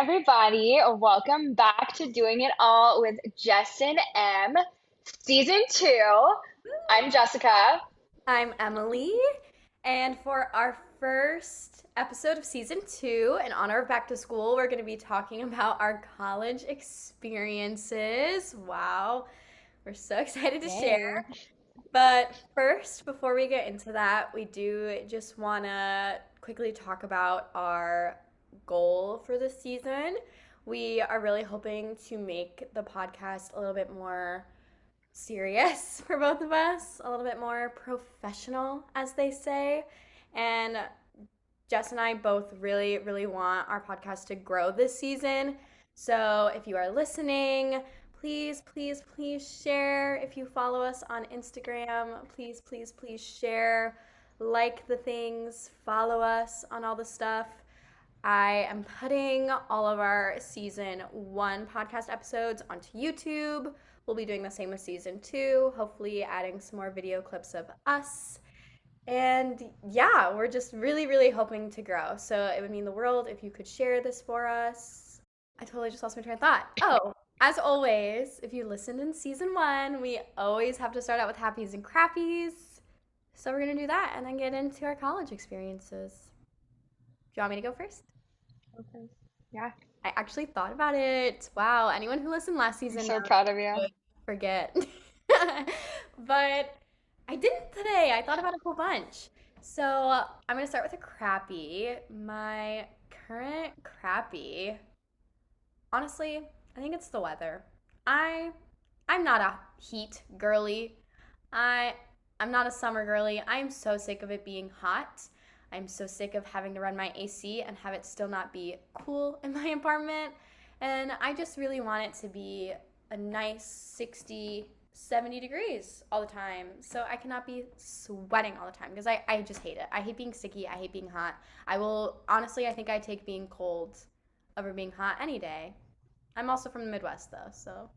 everybody. Welcome back to Doing It All with Jess and M, Season 2. I'm Jessica. I'm Emily, and for our first episode of season 2, in honor of back to school, we're going to be talking about our college experiences. Wow, we're so excited to share. Yay. But first, before we get into that, we do just want to quickly talk about our goal for this season. We are really hoping to make the podcast a little bit more serious for both of us, a little bit more professional, as they say. And Jess and I both really, really want our podcast to grow this season. So if you are listening, please, please, please share. If you follow us on Instagram, please, please, please share. Like the things, follow us on all the stuff. I am putting all of our season 1 podcast episodes onto YouTube. We'll be doing the same with season 2, hopefully adding some more video clips of us. And yeah, we're just really, really hoping to grow. So it would mean the world if you could share this for us. I totally just lost my train of thought. Oh, as always, if you listened in season 1, we always have to start out with happies and crappies. So we're going to do that and then get into our college experiences. Do you want me to go first? Okay. Yeah, I actually thought about it. Wow, anyone who listened last I'm season so knows proud of you. I would forget. But I didn't today. I thought about a whole bunch. So I'm gonna start with a crappy. My current crappy, honestly, I think it's the weather. I I'm not a heat girly. I I'm not a summer girly. I'm so sick of it being hot. I'm so sick of having to run my AC and have it still not be cool in my apartment. And I just really want it to be a nice 60, 70 degrees all the time. So I cannot be sweating all the time because I just hate it. I hate being sticky. I hate being hot. I will, honestly, I think I take being cold over being hot any day. I'm also from the Midwest though, so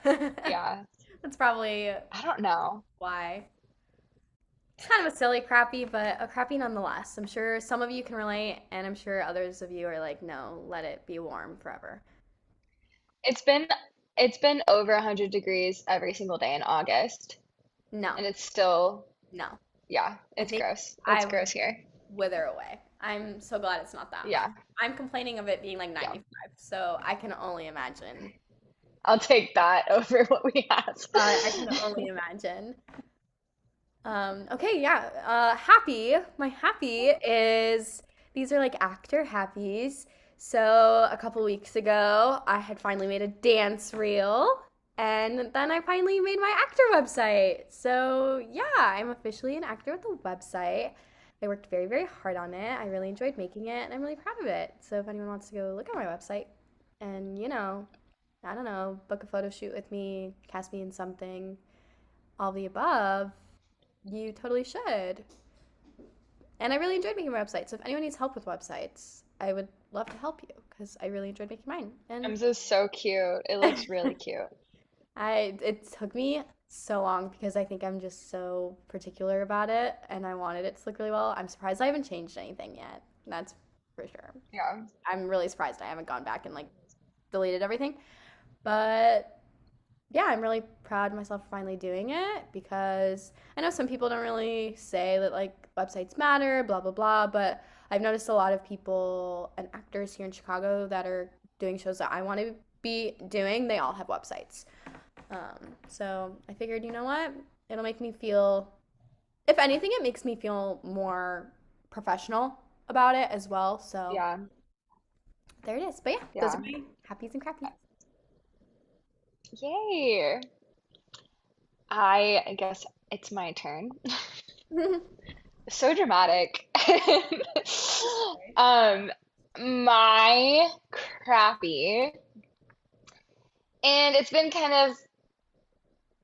Yeah, that's probably I don't know. why. It's kind of a silly crappy, but a crappy nonetheless. I'm sure some of you can relate, and I'm sure others of you are like, no, let it be warm forever. It's been it's been over 100 degrees every single day in August, No, and it's still, no. yeah, I it's think gross. It's I would gross here. wither away. I'm so glad it's not that hot. Yeah, I'm complaining of it being like yeah. 95, so I can only imagine. I'll take that over what we have. I can only imagine. Okay, yeah. Happy. My happy is these are like actor happies. So a couple weeks ago, I had finally made a dance reel, and then I finally made my actor website. So yeah, I'm officially an actor with a website. I worked very, very hard on it. I really enjoyed making it, and I'm really proud of it. So if anyone wants to go look at my website and, I don't know, book a photo shoot with me, cast me in something, all the above, you totally should. And I really enjoyed making my website. So if anyone needs help with websites, I would love to help you because I really enjoyed making mine. And Em's is so cute. It looks really cute. I it took me so long because I think I'm just so particular about it and I wanted it to look really well. I'm surprised I haven't changed anything yet. That's for sure. Yeah. I'm really surprised I haven't gone back and like deleted everything. But yeah, I'm really proud of myself for finally doing it because I know some people don't really say that like websites matter, blah, blah, blah, but I've noticed a lot of people and actors here in Chicago that are doing shows that I want to be doing, they all have websites. So I figured, you know what? It'll make me feel, if anything, it makes me feel more professional about it as well. So Yeah. there it is. But yeah, those are Yeah. my happies and crappies. Yay. I guess it's my turn. So dramatic. Um, my crappy, and it's been kind of,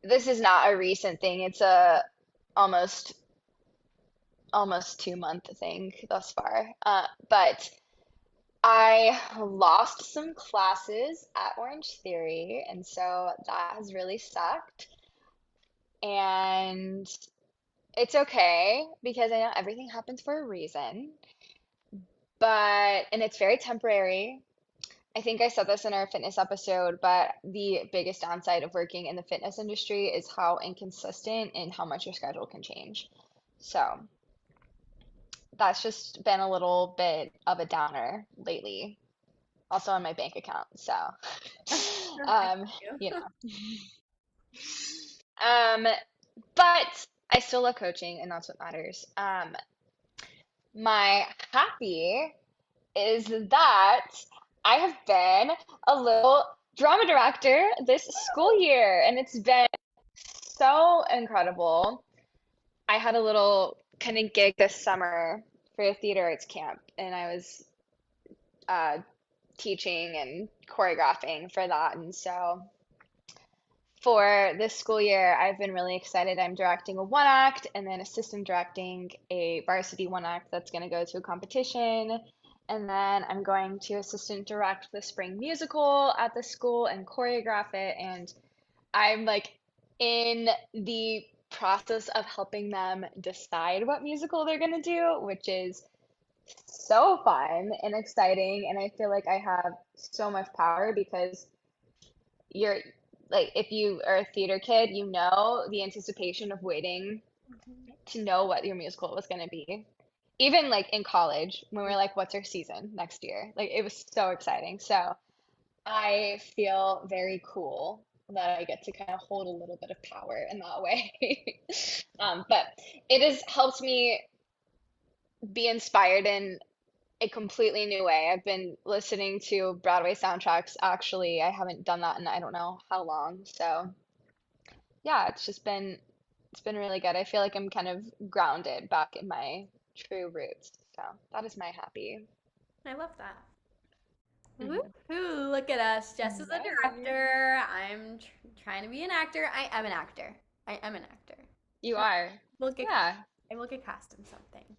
this is not a recent thing. It's a almost almost 2 month thing thus far. But I lost some classes at Orange Theory, and so that has really sucked. And it's okay because I know everything happens for a reason. But, and it's very temporary. I think I said this in our fitness episode, but the biggest downside of working in the fitness industry is how inconsistent and how much your schedule can change. So that's just been a little bit of a downer lately, also on my bank account. So, I um, feel you you. know, um, but I still love coaching, and that's what matters. My happy is that I have been a little drama director this school year, and it's been so incredible. I had a little kind of gig this summer for a theater arts camp, and I was uh, teaching and choreographing for that. And so for this school year, I've been really excited. I'm directing a one act and then assistant directing a varsity one act that's going to go to a competition. And then I'm going to assistant direct the spring musical at the school and choreograph it. And I'm like in the process of helping them decide what musical they're going to do, which is so fun and exciting. And I feel like I have so much power because you're like, if you are a theater kid, you know the anticipation of waiting Mhm. to know what your musical was going to be. Even like in college, when we are like, what's our season next year? Like, it was so exciting. So I feel very cool that I get to kind of hold a little bit of power in that way. But it has helped me be inspired in a completely new way. I've been listening to Broadway soundtracks. Actually, I haven't done that in I don't know how long. So yeah, it's been really good. I feel like I'm kind of grounded back in my true roots. So that is my happy. I love that. Mhm. Woohoo! Look at us. Jess is a Right. director. I'm trying to be an actor. I am an actor. I am an actor. You I are. will get cast. Yeah, I will get cast in something.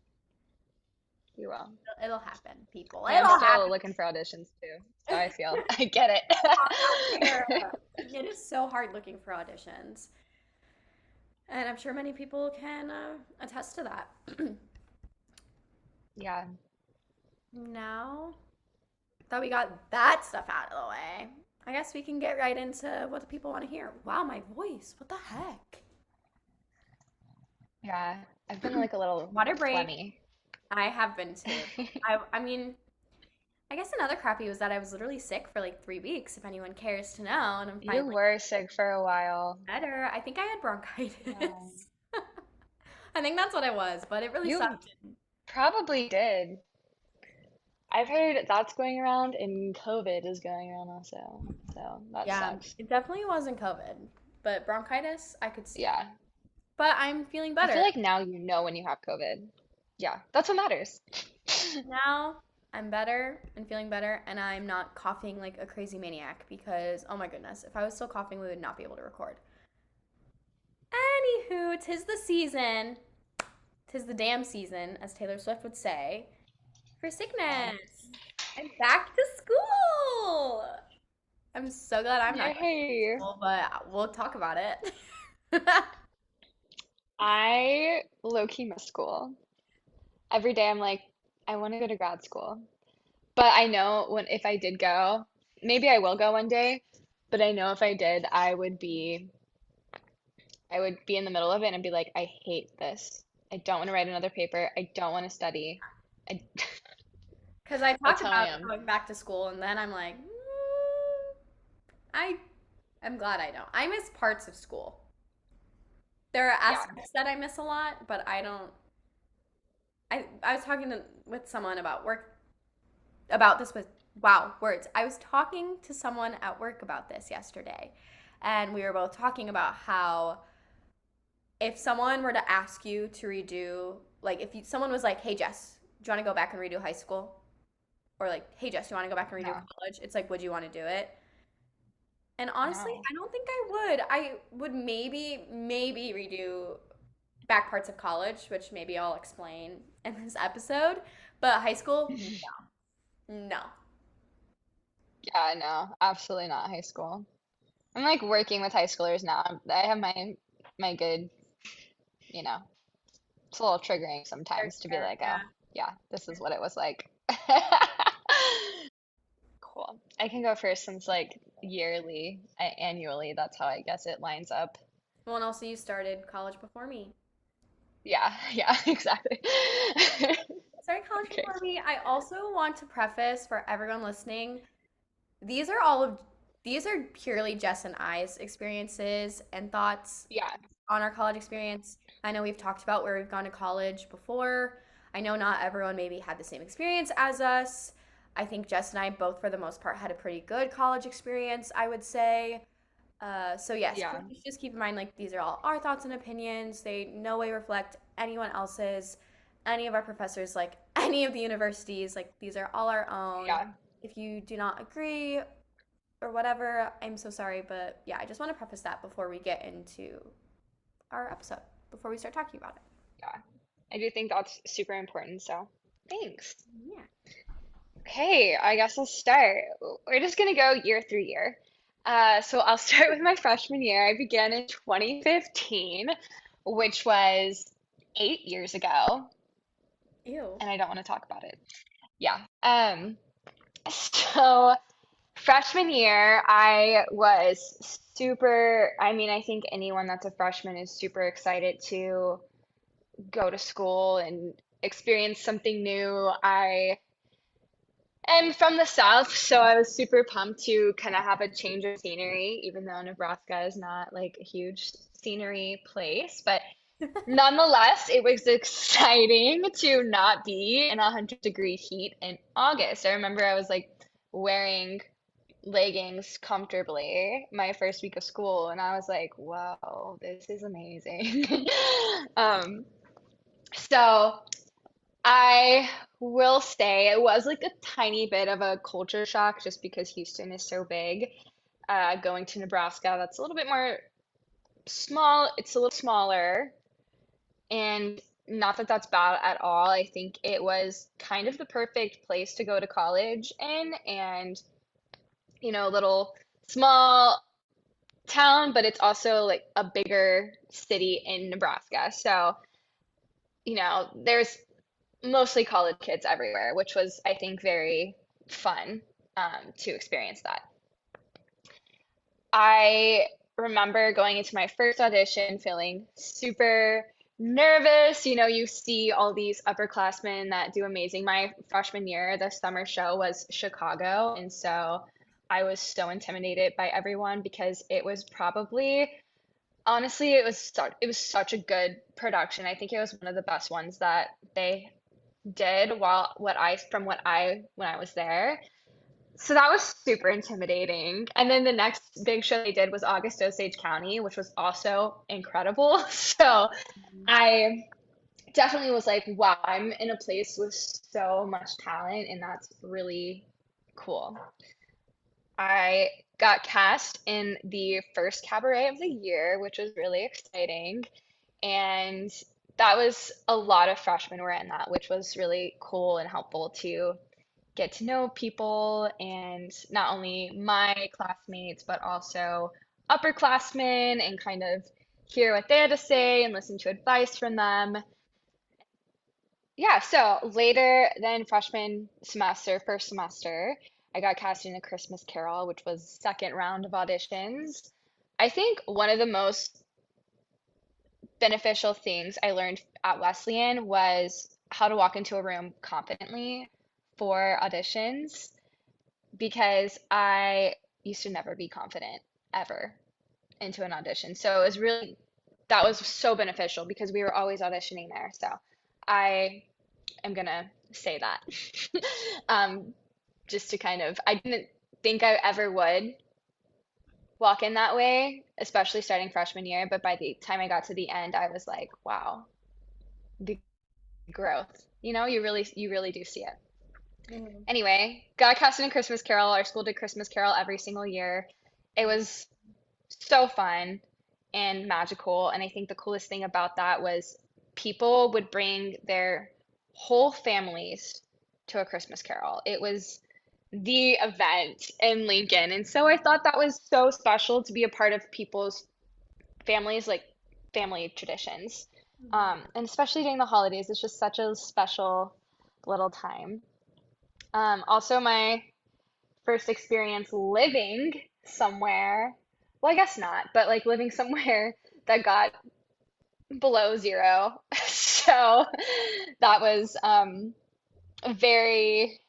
you will. It'll happen, people. And I'm It'll still happen. looking for auditions too. So I feel I get Hard out there. it. It is so hard looking for auditions. And I'm sure many people can attest to that. Yeah. Now that we got that stuff out of the way, I guess we can get right into what the people want to hear. Wow, my voice. What the heck? Yeah. I've been like a little Water break. phlegmy. I have been too. I mean, I guess another crappy was that I was literally sick for like 3 weeks, if anyone cares to know, and I'm You finally were sick for a while. better. I think I had Yeah. bronchitis. I think that's what it was, but it really You sucked. probably did. I've heard that's going around and COVID is going around also. So that Yeah, sucks. it definitely wasn't COVID, but bronchitis, I could see. Yeah. But I'm feeling I feel better. like now you know when you have COVID. Yeah, that's what matters. Now I'm better and feeling better, and I'm not coughing like a crazy maniac because, oh my goodness, if I was still coughing, we would not be able to record. Anywho, tis the season, tis the damn season, as Taylor Swift would say, for Yeah. sickness. I'm back to school. I'm so glad I'm not going to Yay. school, but we'll talk about it. I low-key miss school. Every day I'm like, I want to go to grad school. But I know when if I did go, maybe I will go one day, but I know if I did, I would be in the middle of it and be like, I hate this. I don't want to write another paper. I don't want to study. I, Because I that's talk how I about am. going back to school, and then I'm like, I am glad I don't. I miss parts of school. There are Yeah. aspects that I miss a lot, but I don't. I was talking with someone about work about this with wow words. I was talking to someone at work about this yesterday, and we were both talking about how if someone were to ask you to redo, like if someone was like, "Hey Jess, do you want to go back and redo high school?" Or like, "Hey Jess, do you want to go back and redo No. college?" It's like, "Would you want to do it?" And honestly, No. I don't think I would. I would maybe redo back parts of college, which maybe I'll explain in this episode. But high school, no. Yeah, no, absolutely not high school. I'm like working with high schoolers now. I have my good, you know, it's a little triggering Fair sometimes to be share, like, oh, yeah. yeah, this is what it was like. Cool. I can go first since like yearly, annually, that's how I guess it lines up. Well, and also you started college before me. Yeah, yeah, exactly. Started college Okay. before me. I also want to preface for everyone listening, these are all of these are purely Jess and I's experiences and thoughts Yeah, on our college experience. I know we've talked about where we've gone to college before. I know not everyone maybe had the same experience as us. I think Jess and I both, for the most part, had a pretty good college experience, I would say. So yes, yeah, please just keep in mind like these are all our thoughts and opinions. They no way reflect anyone else's, any of our professors, like any of the universities. Like these are all our own. yeah, If you do not agree or whatever, I'm so sorry, but yeah, I just want to preface that before we get into our episode, before we start talking about it. yeah. I do think that's super important, so thanks. Yeah. Okay, I guess I'll start. We're just gonna go year through year. So I'll start with my freshman year. I began in 2015, which was 8 years ago, Ew. and I don't want to talk about it. Yeah. So freshman year, I was super, I mean, I think anyone that's a freshman is super excited to go to school and experience something new. I am from the South, so I was super pumped to kind of have a change of scenery, even though Nebraska is not like a huge scenery place. But nonetheless, it was exciting to not be in 100-degree heat in August. I remember I was like wearing leggings comfortably my first week of school, and I was like, "Whoa, this is amazing." Um, so I will say it was like a tiny bit of a culture shock just because Houston is so big. Going to Nebraska, that's a little bit more small. It's a little smaller, and not that that's bad at all. I think it was kind of the perfect place to go to college in, and a little small town, but it's also like a bigger city in Nebraska. So, there's mostly college kids everywhere, which was, I think, very fun to experience that. I remember going into my first audition feeling super nervous. You see all these upperclassmen that do amazing. My freshman year, the summer show was Chicago, and so I was so intimidated by everyone because it was probably honestly it was such a good production. I think it was one of the best ones that they did while what I from what I when I was there. So that was super intimidating. And then the next big show they did was August Osage County, which was also incredible. So I definitely was like, wow, I'm in a place with so much talent, and that's really cool. I got cast in the first cabaret of the year, which was really exciting. And that was a lot of freshmen were in that, which was really cool and helpful to get to know people and not only my classmates, but also upperclassmen and kind of hear what they had to say and listen to advice from them. Yeah, so later than freshman semester, first semester, I got cast in A Christmas Carol, which was second round of auditions. I think one of the most beneficial things I learned at Wesleyan was how to walk into a room confidently for auditions because I used to never be confident ever into an audition. So it was really, that was so beneficial because we were always auditioning there. So I am gonna say that. Um, just to kind of, I didn't think I ever would walk in that way, especially starting freshman year, but by the time I got to the end, I was like, wow, the growth. You really do see it. Mm. Anyway, got cast in a Christmas Carol. Our school did Christmas Carol every single year. It was so fun and magical. And I think the coolest thing about that was people would bring their whole families to a Christmas Carol. It was the event in Lincoln. And so I thought that was so special to be a part of people's families, like family traditions. And especially during the holidays, it's just such a special little time. Also, my first experience living somewhere. Well, I guess not, but like living somewhere that got below zero. So that was very,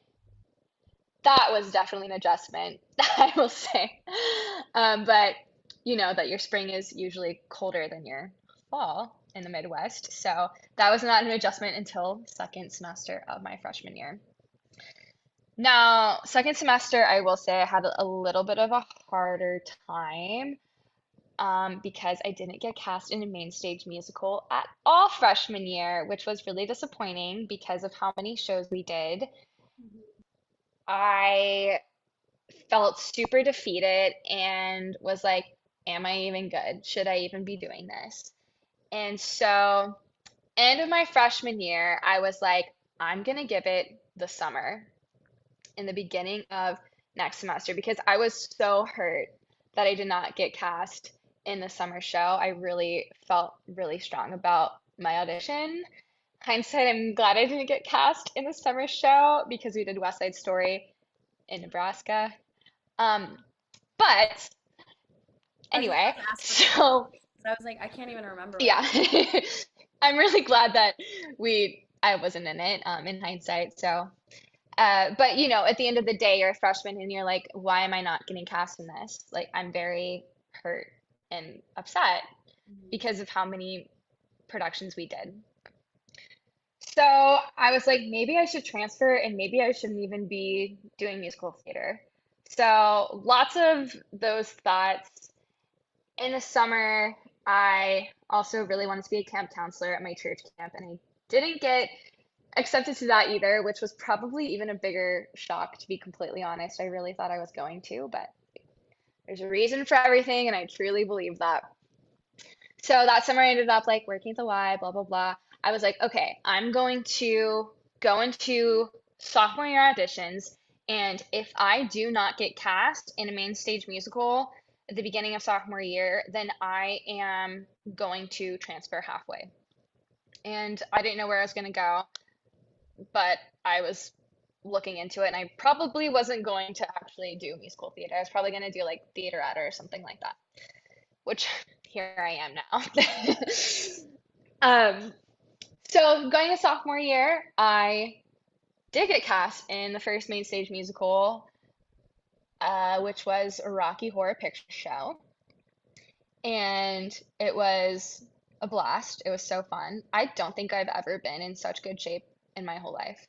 that was definitely an adjustment, I will say. But you know that your spring is usually colder than your fall in the Midwest. So that was not an adjustment until second semester of my freshman year. Now, second semester, I will say I had a little bit of a harder time because I didn't get cast in a main stage musical at all freshman year, which was really disappointing because of how many shows we did. Mhm. I felt super defeated and was like, am I even good? Should I even be doing this? And so, end of my freshman year, I was like, I'm gonna give it the summer in the beginning of next semester because I was so hurt that I did not get cast in the summer show. I really felt really strong about my audition. Hindsight, I'm glad I didn't get cast in the summer show because we did West Side Story in Nebraska. Um, but I was just about anyway, to ask what the show so was, 'cause I was like, I can't even remember what yeah, it was. I'm really glad that I wasn't in it, in hindsight. So, but you know, at the end of the day, you're a freshman and you're like, why am I not getting cast in this? Like, I'm very hurt and upset Mhm. because of how many productions we did. So I was like, maybe I should transfer and maybe I shouldn't even be doing musical theater. So lots of those thoughts. In the summer, I also really wanted to be a camp counselor at my church camp, and I didn't get accepted to that either, which was probably even a bigger shock, to be completely honest. I really thought I was going to, but there's a reason for everything, and I truly believe that. So that summer, I ended up like working at the Y, blah, blah, blah. I was like, okay, I'm going to go into sophomore year auditions, and if I do not get cast in a main stage musical at the beginning of sophomore year, then I am going to transfer halfway. And I didn't know where I was going to go, but I was looking into it, and I probably wasn't going to actually do musical theater. I was probably going to do like theater ed or something like that, which here I am now. Um, so going to sophomore year, I did get cast in the first main stage musical, which was a Rocky Horror Picture Show, and it was a blast. It was so fun. I don't think I've ever been in such good shape in my whole life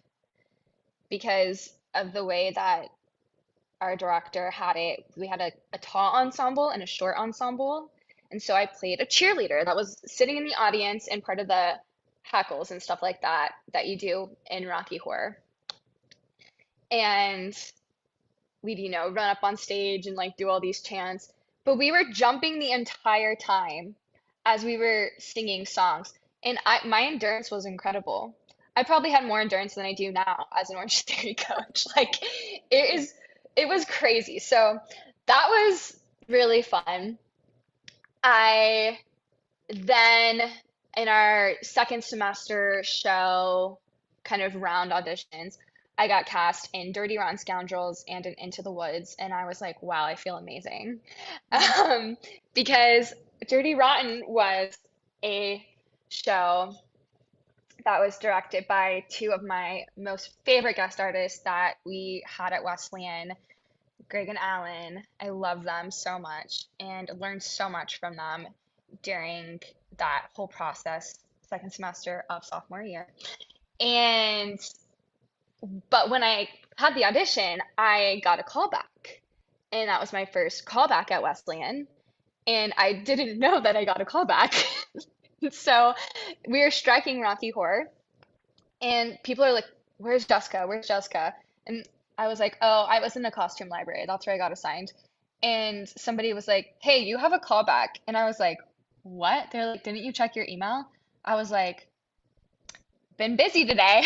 because of the way that our director had it. We had a tall ensemble and a short ensemble. And so I played a cheerleader that was sitting in the audience and part of the heckles and stuff like that that you do in Rocky Horror. And we'd, you know, run up on stage and like do all these chants. But we were jumping the entire time as we were singing songs. And my endurance was incredible. I probably had more endurance than I do now as an Orange Theory coach. Like it is, it was crazy. So that was really fun. I then in our second semester show kind of round auditions, I got cast in Dirty Rotten Scoundrels and in Into the Woods, and I was like, wow, I feel amazing. Mhm. Um, because Dirty Rotten was a show that was directed by two of my most favorite guest artists that we had at Wesleyan, Greg and Alan. I love them so much and learned so much from them during that whole process, second semester of sophomore year. And but when I had the audition, I got a call back. And that was my first callback at Wesleyan. And I didn't know that I got a call back. So we were striking Rocky Horror, and people are like, "Where's Jessica? Where's Jessica?" And I was like, "Oh, I was in the costume library. That's where I got assigned." And somebody was like, "Hey, you have a callback." And I was like, "What?" They're like, "Didn't you check your email?" I was like, "Been busy today."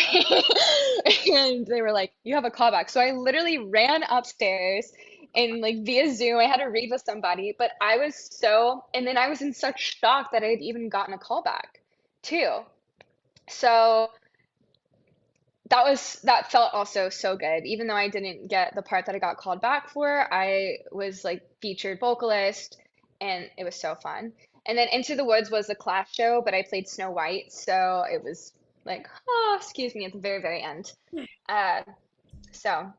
And they were like, "You have a callback." So I literally ran upstairs and like via Zoom, I had to read with somebody, but I was so, and then I was in such shock that I had even gotten a callback too. So that felt also so good. Even though I didn't get the part that I got called back for, I was like featured vocalist and it was so fun. And then Into the Woods was the class show, but I played Snow White, so it was like, oh, excuse me, at the very, very end. Uh, so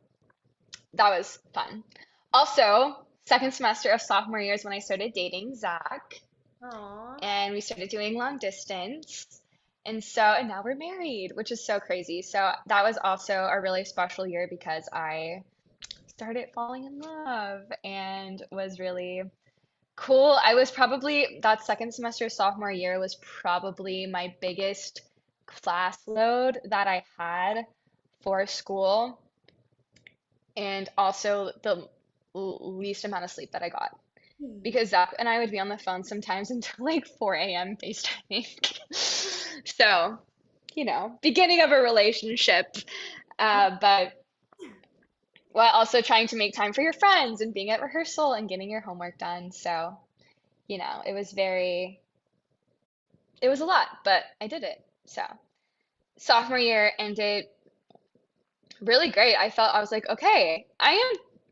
that was fun. Also, second semester of sophomore year is when I started dating Zach, Aw. and we started doing long distance. And now we're married, which is so crazy. So that was also a really special year because I started falling in love and was really cool. I was probably, that second semester of sophomore year was probably my biggest class load that I had for school, and also the least amount of sleep that I got. Because Zach and I would be on the phone sometimes until like 4 a.m. FaceTiming. So, beginning of a relationship, but while also trying to make time for your friends and being at rehearsal and getting your homework done. So, it was it was a lot, but I did it. So, sophomore year ended really great. I was like, okay, I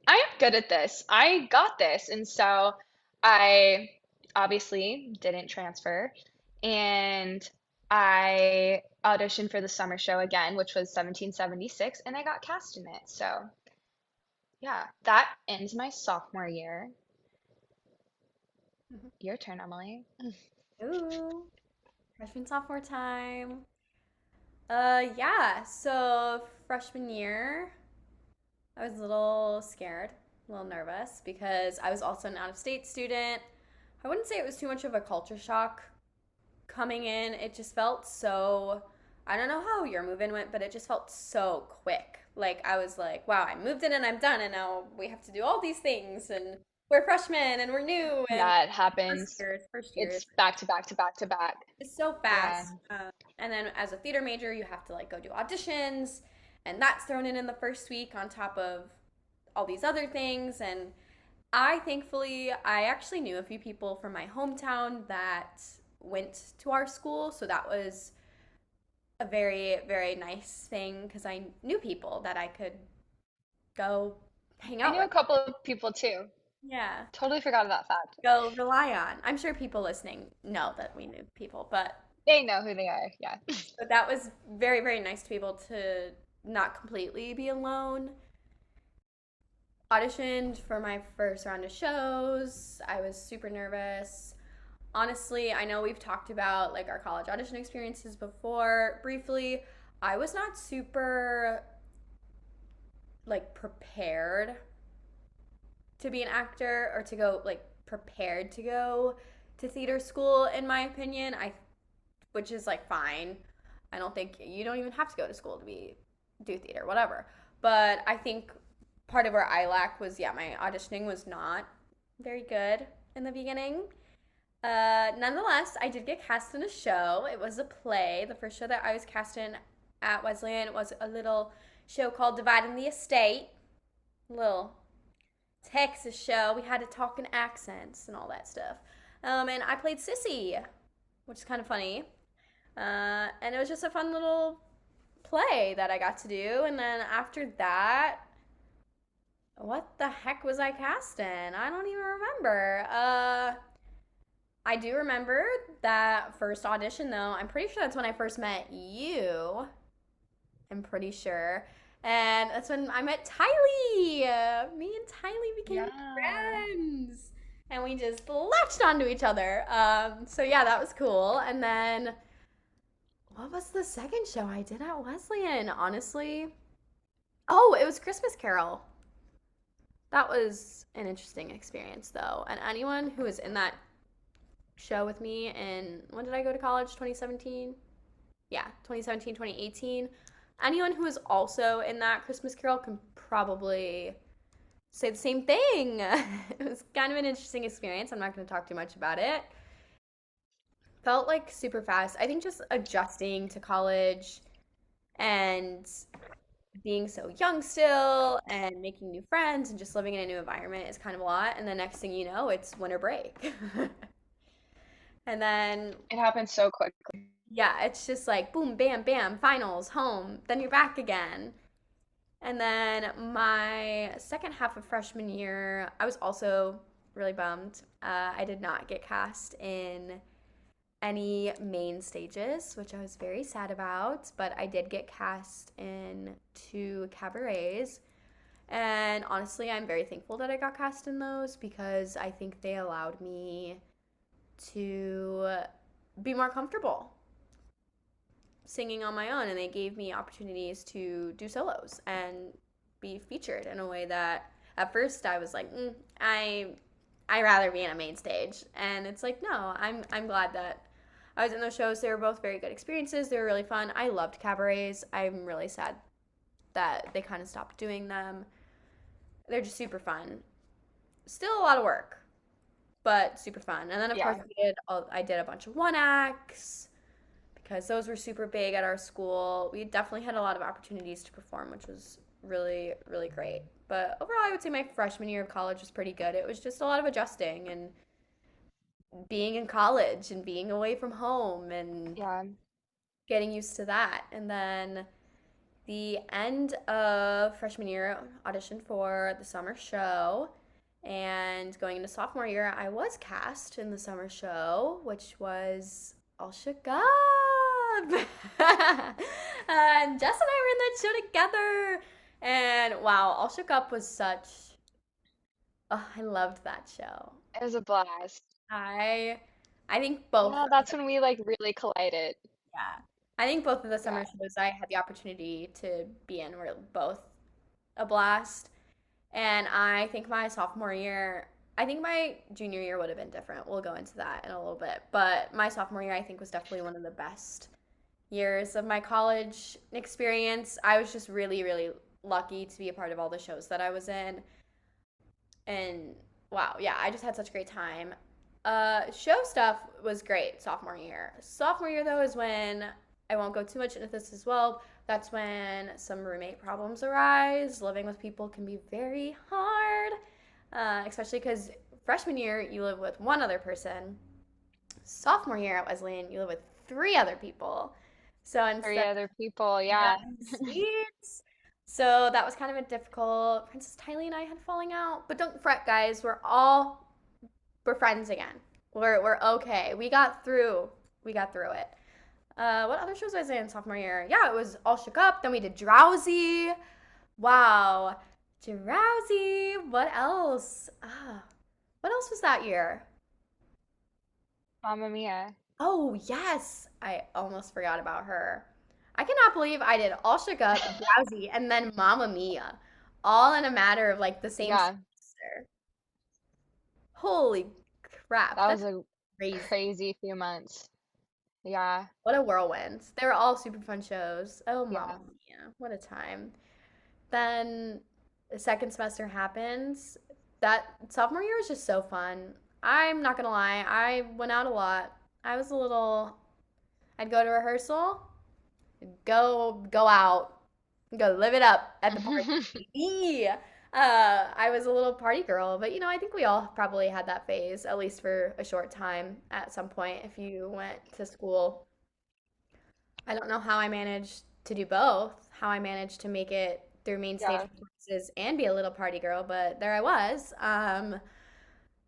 am good at this. I got this. And so I obviously didn't transfer, and I auditioned for the summer show again, which was 1776, and I got cast in it. So yeah, that ends my sophomore year. Your turn, Emily. Ooh, freshman sophomore time. Yeah, so freshman year, I was a little scared, a little nervous because I was also an out-of-state student. I wouldn't say it was too much of a culture shock coming in. It just felt so, I don't know how your move-in went, but it just felt so quick. Like I was like, wow, I moved in and I'm done, and now we have to do all these things, and we're freshmen and we're new, and Yeah, it first happens. years, first years. It's back to back to back to back. It's so Yeah. fast. And then as a theater major, you have to like go do auditions, and that's thrown in the first week on top of all these other things. And I actually knew a few people from my hometown that went to our school, so that was a very, very nice thing because I knew people that I could go hang I out knew with. a couple of people too. Yeah, Totally forgot that fact. go rely on. I'm sure people listening know that we knew people, They know who they are. Yeah. but that was very, very nice to be able to not completely be alone. Auditioned for my first round of shows. I was super nervous. Honestly, I know we've talked about like our college audition experiences before briefly. I was not super like prepared to be an actor or to go like prepared to go to theater school in my opinion. I which is like fine. I don't think you don't even have to go to school to be do theater, whatever. But I think part of where I lack was yeah, my auditioning was not very good in the beginning. Nonetheless, I did get cast in a show. It was a play. The first show that I was cast in at Wesleyan was a little show called Dividing the Estate. A little Texas show. We had to talk in accents and all that stuff. And I played Sissy, which is kind of funny. And it was just a fun little play that I got to do. And then after that, what the heck was I cast in? I don't even remember. I do remember that first audition though. I'm pretty sure that's when I first met you. I'm pretty sure. And that's when I met Tylee. Me and Tylee became Yeah. friends. And we just latched onto each other. So yeah, that was cool. And then what was the second show I did at Wesleyan? Honestly, oh, it was Christmas Carol. That was an interesting experience though. And anyone who was in that show with me in when did I go to college? 2017? Yeah, 2017, 2018. Anyone who was also in that Christmas Carol can probably say the same thing. It was kind of an interesting experience. I'm not going to talk too much about it. Felt like super fast. I think just adjusting to college and being so young still and making new friends and just living in a new environment is kind of a lot. And the next thing you know, it's winter break. And then It happened so quickly. Yeah, it's just like boom, bam, bam, finals, home, then you're back again. And then my second half of freshman year, I was also really bummed. I did not get cast in any main stages, which I was very sad about, but I did get cast in two cabarets. And honestly, I'm very thankful that I got cast in those because I think they allowed me to be more comfortable singing on my own, and they gave me opportunities to do solos and be featured in a way that at first I was like, I rather be in a main stage, and it's like no, I'm glad that I was in those shows. They were both very good experiences. They were really fun. I loved cabarets. I'm really sad that they kind of stopped doing them. They're just super fun. Still a lot of work, but super fun. And then of course Yeah. I did a bunch of one acts because those were super big at our school. We definitely had a lot of opportunities to perform, which was really, really great. But overall, I would say my freshman year of college was pretty good. It was just a lot of adjusting and being in college and being away from home and Yeah. getting used to that. And then the end of freshman year, auditioned for the summer show. And going into sophomore year, I was cast in the summer show, which was All Shook Up. And Jess and I were in that show together. And wow, All Shook Up was such. Oh, I loved that show. It was a blast. I I think both Yeah, that's when we like really collided. yeah. I think both of the Yeah. summer shows I had the opportunity to be in were both a blast. And I think my sophomore year, I think my junior year would have been different. We'll go into that in a little bit. But my sophomore year, I think, was definitely one of the best years of my college experience. I was just really, really lucky to be a part of all the shows that I was in. And wow, yeah, I just had such a great time. Show stuff was great sophomore year. Sophomore year, though, is when I won't go too much into this as well. That's when some roommate problems arise. Living with people can be very hard, especially because freshman year you live with one other person. Sophomore year at Wesleyan, you live with three other people. So Three instead, other people. Yeah. yes, sweet. So that was kind of a difficult. Princess Tylee and I had falling out, but don't fret, guys. We're friends again. We're okay. We got through. We got through it. What other shows was I in sophomore year? Yeah, it was All Shook Up. Then we did Drowsy. Wow, Drowsy. What else? What else was that year? Mamma Mia. Oh yes, I almost forgot about her. I cannot believe I did All Shook Up, Drowsy, and then Mamma Mia, all in a matter of like the same Yeah, semester. Holy crap, that that's was a crazy. crazy few months. Yeah. What a whirlwind. They were all super fun shows. Oh, Mamma Yeah. Mia, what a time. Then the second semester happens. That sophomore year was just so fun. I'm not gonna lie, I went out a lot. I was a little, I'd go to rehearsal, go out, go live it up at the party. Yeah. I was a little party girl, but I think we all probably had that phase, at least for a short time at some point if you went to school. I don't know how I managed to do both, how I managed to make it through main stage Yeah. performances and be a little party girl, but there I was.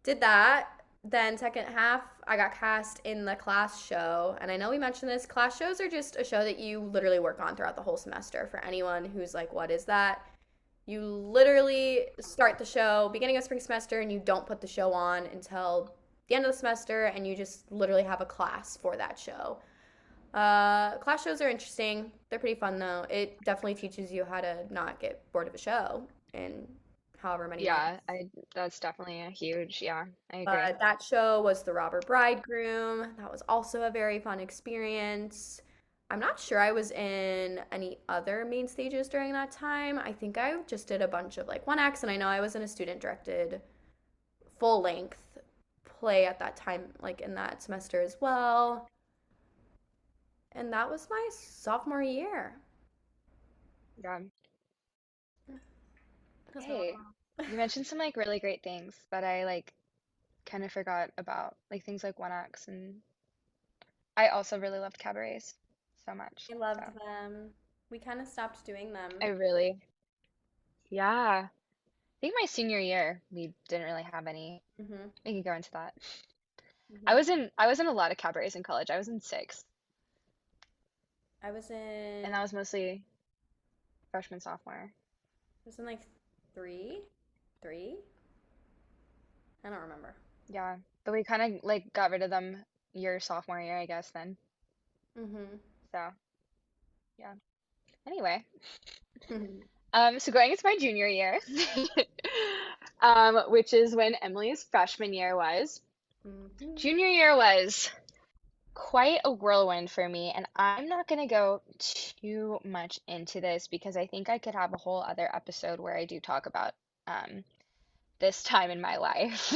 Did that. Then second half, I got cast in the class show, and I know we mentioned this. Class shows are just a show that you literally work on throughout the whole semester. For anyone who's like, "What is that?" You literally start the show beginning of spring semester, and you don't put the show on until the end of the semester, and you just literally have a class for that show. Class shows are interesting. They're pretty fun though. It definitely teaches you how to not get bored of a show in however many months. Yeah, I that's definitely a huge, yeah, I agree. That show was The Robber Bridegroom. That was also a very fun experience. I'm not sure I was in any other main stages during that time. I think I just did a bunch of like one acts, and I know I was in a student directed full length play at that time, like in that semester as well. And that was my sophomore year. Yeah. That's not Hey, you mentioned some like really great things that I like kind of forgot about, like things like one acts and I also really loved cabarets so much. I So loved them. We kind of stopped doing them. I really, yeah. I think my senior year we didn't really have any. Hmm. We can go into that. Hmm. I was in a lot of cabarets in college. I was in six, I was and in that was mostly freshman, sophomore. like three, three. I don't remember. Yeah, but we kind of like got rid of them your sophomore year, I guess then. Hmm. So yeah. Anyway, Hmm. so going into my junior year, which is when Emily's freshman year was. Junior year was quite a whirlwind for me, and I'm not gonna go too much into this because I think I could have a whole other episode where I do talk about um this time in my life.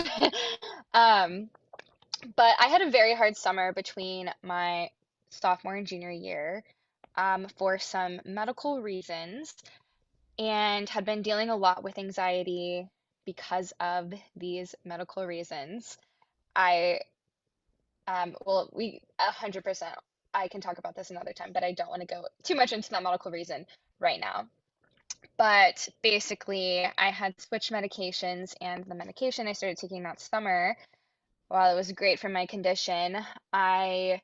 Um, but I had a very hard summer between my sophomore and junior year for some medical reasons and had been dealing a lot with anxiety because of these medical reasons. I, well, we 100%, I can talk about this another time, but I don't want to go too much into that medical reason right now. But basically, I had switched medications, and the medication I started taking that summer, while it was great for my condition, I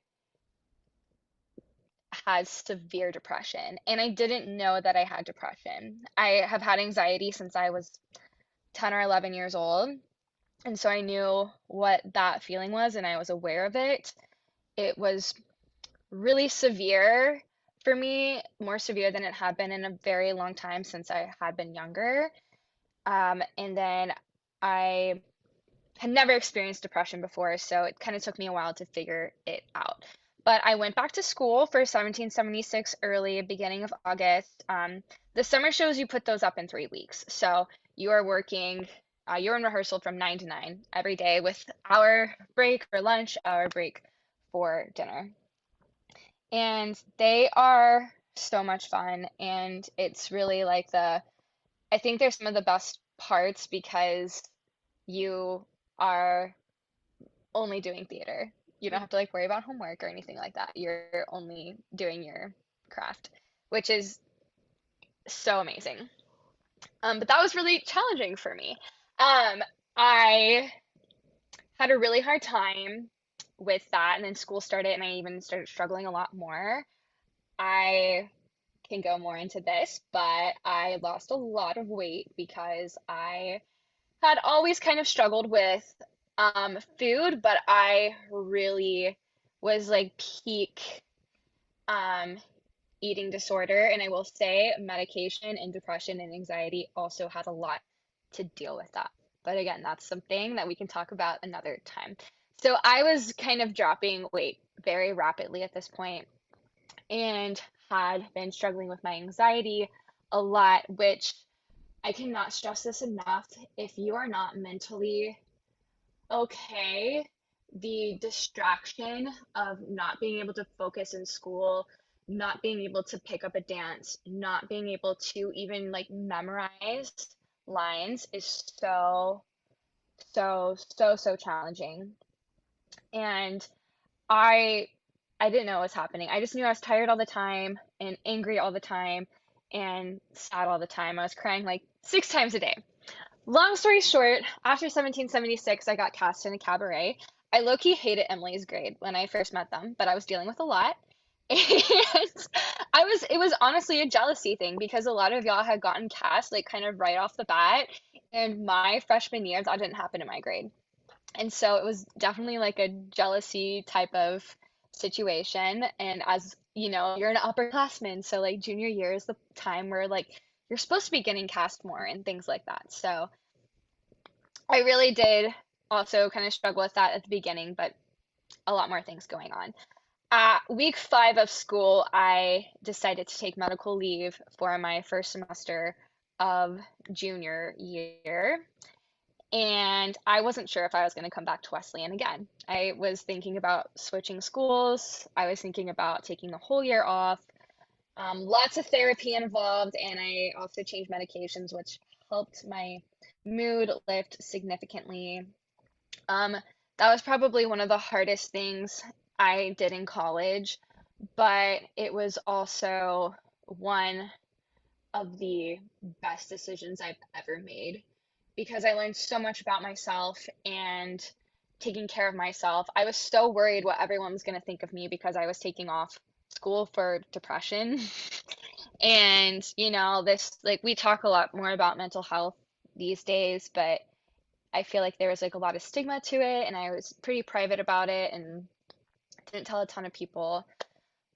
had severe depression, and I didn't know that I had depression. I have had anxiety since I was 10 or 11 years old, and so I knew what that feeling was, and I was aware of it. It was really severe for me, more severe than it had been in a very long time since I had been younger. And then I had never experienced depression before, so it kind of took me a while to figure it out. But I went back to school for 1776 early, beginning of August. The summer shows, you put those up in 3 weeks. So you are working, you're in rehearsal from 9 to 9 every day with hour break for lunch, hour break for dinner. And they are so much fun. And it's really like I think they're some of the best parts because you are only doing theater. You don't have to like worry about homework or anything like that. You're only doing your craft, which is so amazing. But that was really challenging for me. I had a really hard time with that, and then school started, and I even started struggling a lot more. I can go more into this, but I lost a lot of weight because I had always kind of struggled with food, but I really was like peak um eating disorder, and I will say medication and depression and anxiety also had a lot to deal with that. But again, that's something that we can talk about another time. So I was kind of dropping weight very rapidly at this point and had been struggling with my anxiety a lot, which I cannot stress this enough. If you are not mentally okay, the distraction of not being able to focus in school, not being able to pick up a dance, not being able to even like memorize lines is so challenging. And I I didn't know what was happening. I just knew I was tired all the time and angry all the time and sad all the time. I was crying like 6 times a day. Long story short, after 1776, I got cast in a cabaret. I low-key hated Emily's grade when I first met them, but I was dealing with a lot. And it was honestly a jealousy thing because a lot of y'all had gotten cast like kind of right off the bat. And my freshman year, that didn't happen in my grade. And so it was definitely like a jealousy type of situation. And as you know, you're an upperclassman, so like junior year is the time where like you're supposed to be getting cast more and things like that. So I really did also kind of struggle with that at the beginning, but a lot more things going on. Week 5 of school, I decided to take medical leave for my first semester of junior year. And I wasn't sure if I was going to come back to Wesleyan again. I was thinking about switching schools. I was thinking about taking the whole year off. Lots of therapy involved, and I also changed medications, which helped my mood lift significantly. Um, that was probably one of the hardest things I did in college, but it was also one of the best decisions I've ever made because I learned so much about myself and taking care of myself. I was so worried what everyone was going to think of me because I was taking off school for depression. And, this, like, we talk a lot more about mental health these days, but I feel like there was like a lot of stigma to it, and I was pretty private about it and didn't tell a ton of people.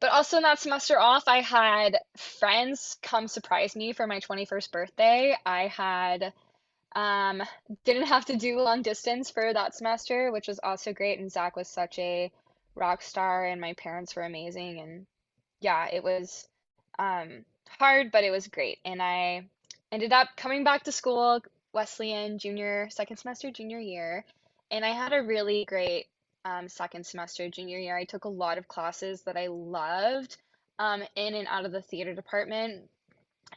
But also in that semester off, I had friends come surprise me for my 21st birthday. I had um didn't have to do long distance for that semester, which was also great. And Zach was such a rock star, and my parents were amazing. And yeah, it was hard, but it was great. And I ended up coming back to school, Wesleyan second semester junior year, and I had a really great second semester junior year. I took a lot of classes that I loved in and out of the theater department,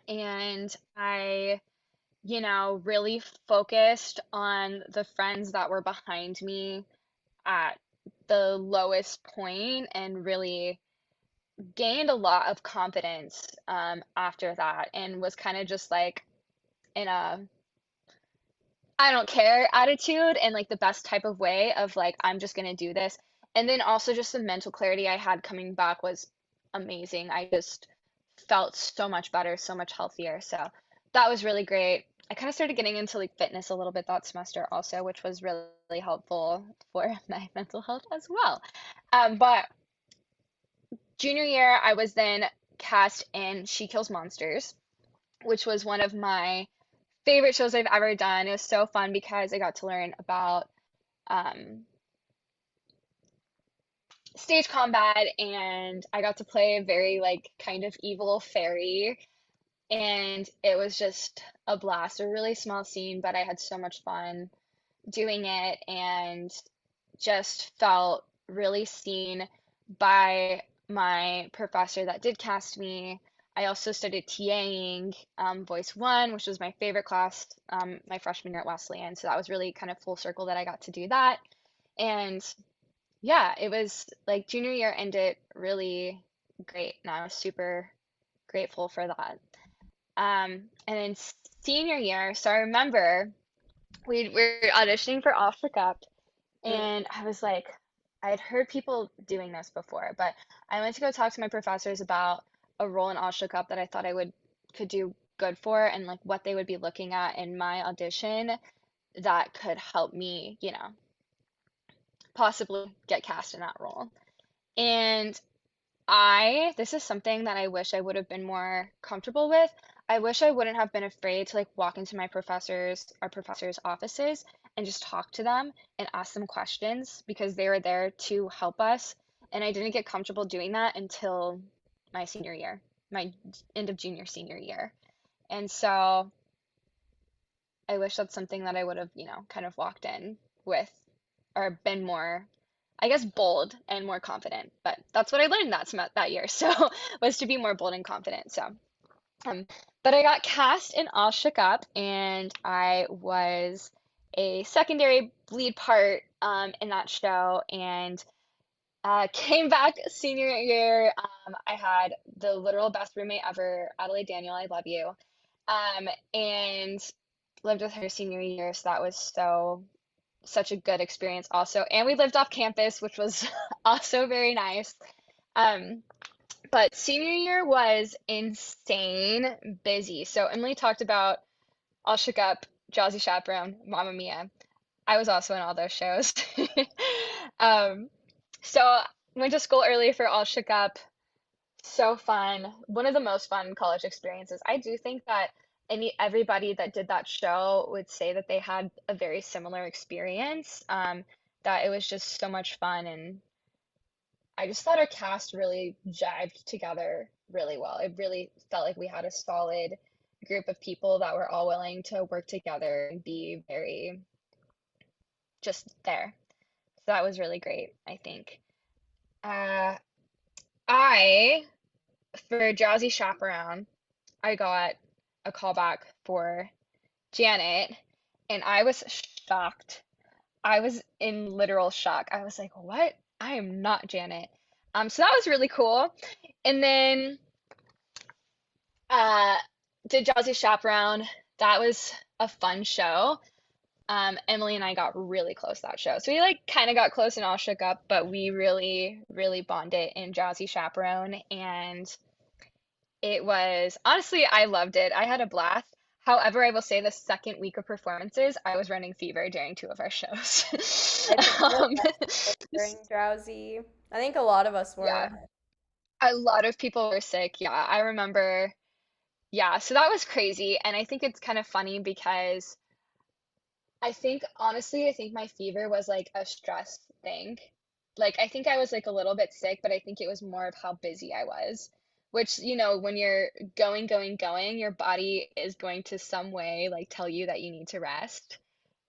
and I, really focused on the friends that were behind me at the lowest point and really gained a lot of confidence after that and was kind of just like in a I don't care attitude and like the best type of way of like I'm just gonna do this. And then also just the mental clarity I had coming back was amazing. I just felt so much better, so much healthier. So that was really great. I kind of started getting into like fitness a little bit that semester also, which was really helpful for my mental health as well. But junior year, I was then cast in She Kills Monsters, which was one of my favorite shows I've ever done. It was so fun because I got to learn about um, stage combat, and I got to play a very like kind of evil fairy, and it was just a blast. A really small scene, but I had so much fun doing it and just felt really seen by my professor that did cast me. I also started TAing Voice One, which was my favorite class my freshman year at Wesleyan. So that was really kind of full circle that I got to do that. And yeah, it was like junior year ended really great, and I was super grateful for that. And then senior year, so I remember we were auditioning for Off the Cup, and I was like, I had heard people doing this before, but I went to go talk to my professors about a role in All Shook Up that I thought I would could do good for and like what they would be looking at in my audition that could help me, possibly get cast in that role. And this is something that I wish I would have been more comfortable with. I wish I wouldn't have been afraid to like walk into our professors' offices and just talk to them and ask them questions because they were there to help us. And I didn't get comfortable doing that until my senior year, my end of junior senior year. And so I wish that's something that I would have, kind of walked in with or been more, I guess, bold and more confident. But that's what I learned that year. So was to be more bold and confident. So, um, but I got cast in All Shook Up, and I was a secondary lead part in that show. And came back senior year. I had the literal best roommate ever, Adelaide Daniel. I love you. And lived with her senior year, so that was such a good experience also. And we lived off campus, which was also very nice. Um, but senior year was insane busy. So Emily talked about All Shook Up, Jazzy Chaperone, Mamma Mia. I was also in all those shows. Um, so went to school early for All Shook Up. So fun. One of the most fun college experiences. I do think that everybody that did that show would say that they had a very similar experience. That it was just so much fun, and I just thought our cast really jived together really well. It really felt like we had a solid group of people that were all willing to work together and be very just there. So that was really great, I think. Uh, I For Jazzy Chaperone, I got a call back for Janet, and I was shocked. I was in literal shock. I was like, what? I am not Janet. So that was really cool. And then uh did Jazzy Chaperone. That was a fun show. Emily and I got really close that show. So we like kind of got close and all shook up, but we really, really bonded in Jazzy Chaperone. And it was honestly, I loved it. I had a blast. However, I will say the second week of performances, I was running fever during two of our shows. I think I was Um, sick during Drowsy. I think a lot of us yeah, were. a lot of people were sick. Yeah, I remember. Yeah, so that was crazy. And I think it's kind of funny because I think honestly, I think my fever was like a stress thing. Like I think I was like a little bit sick, but I think it was more of how busy I was. Which, when you're going, going, going, your body is going to some way like tell you that you need to rest.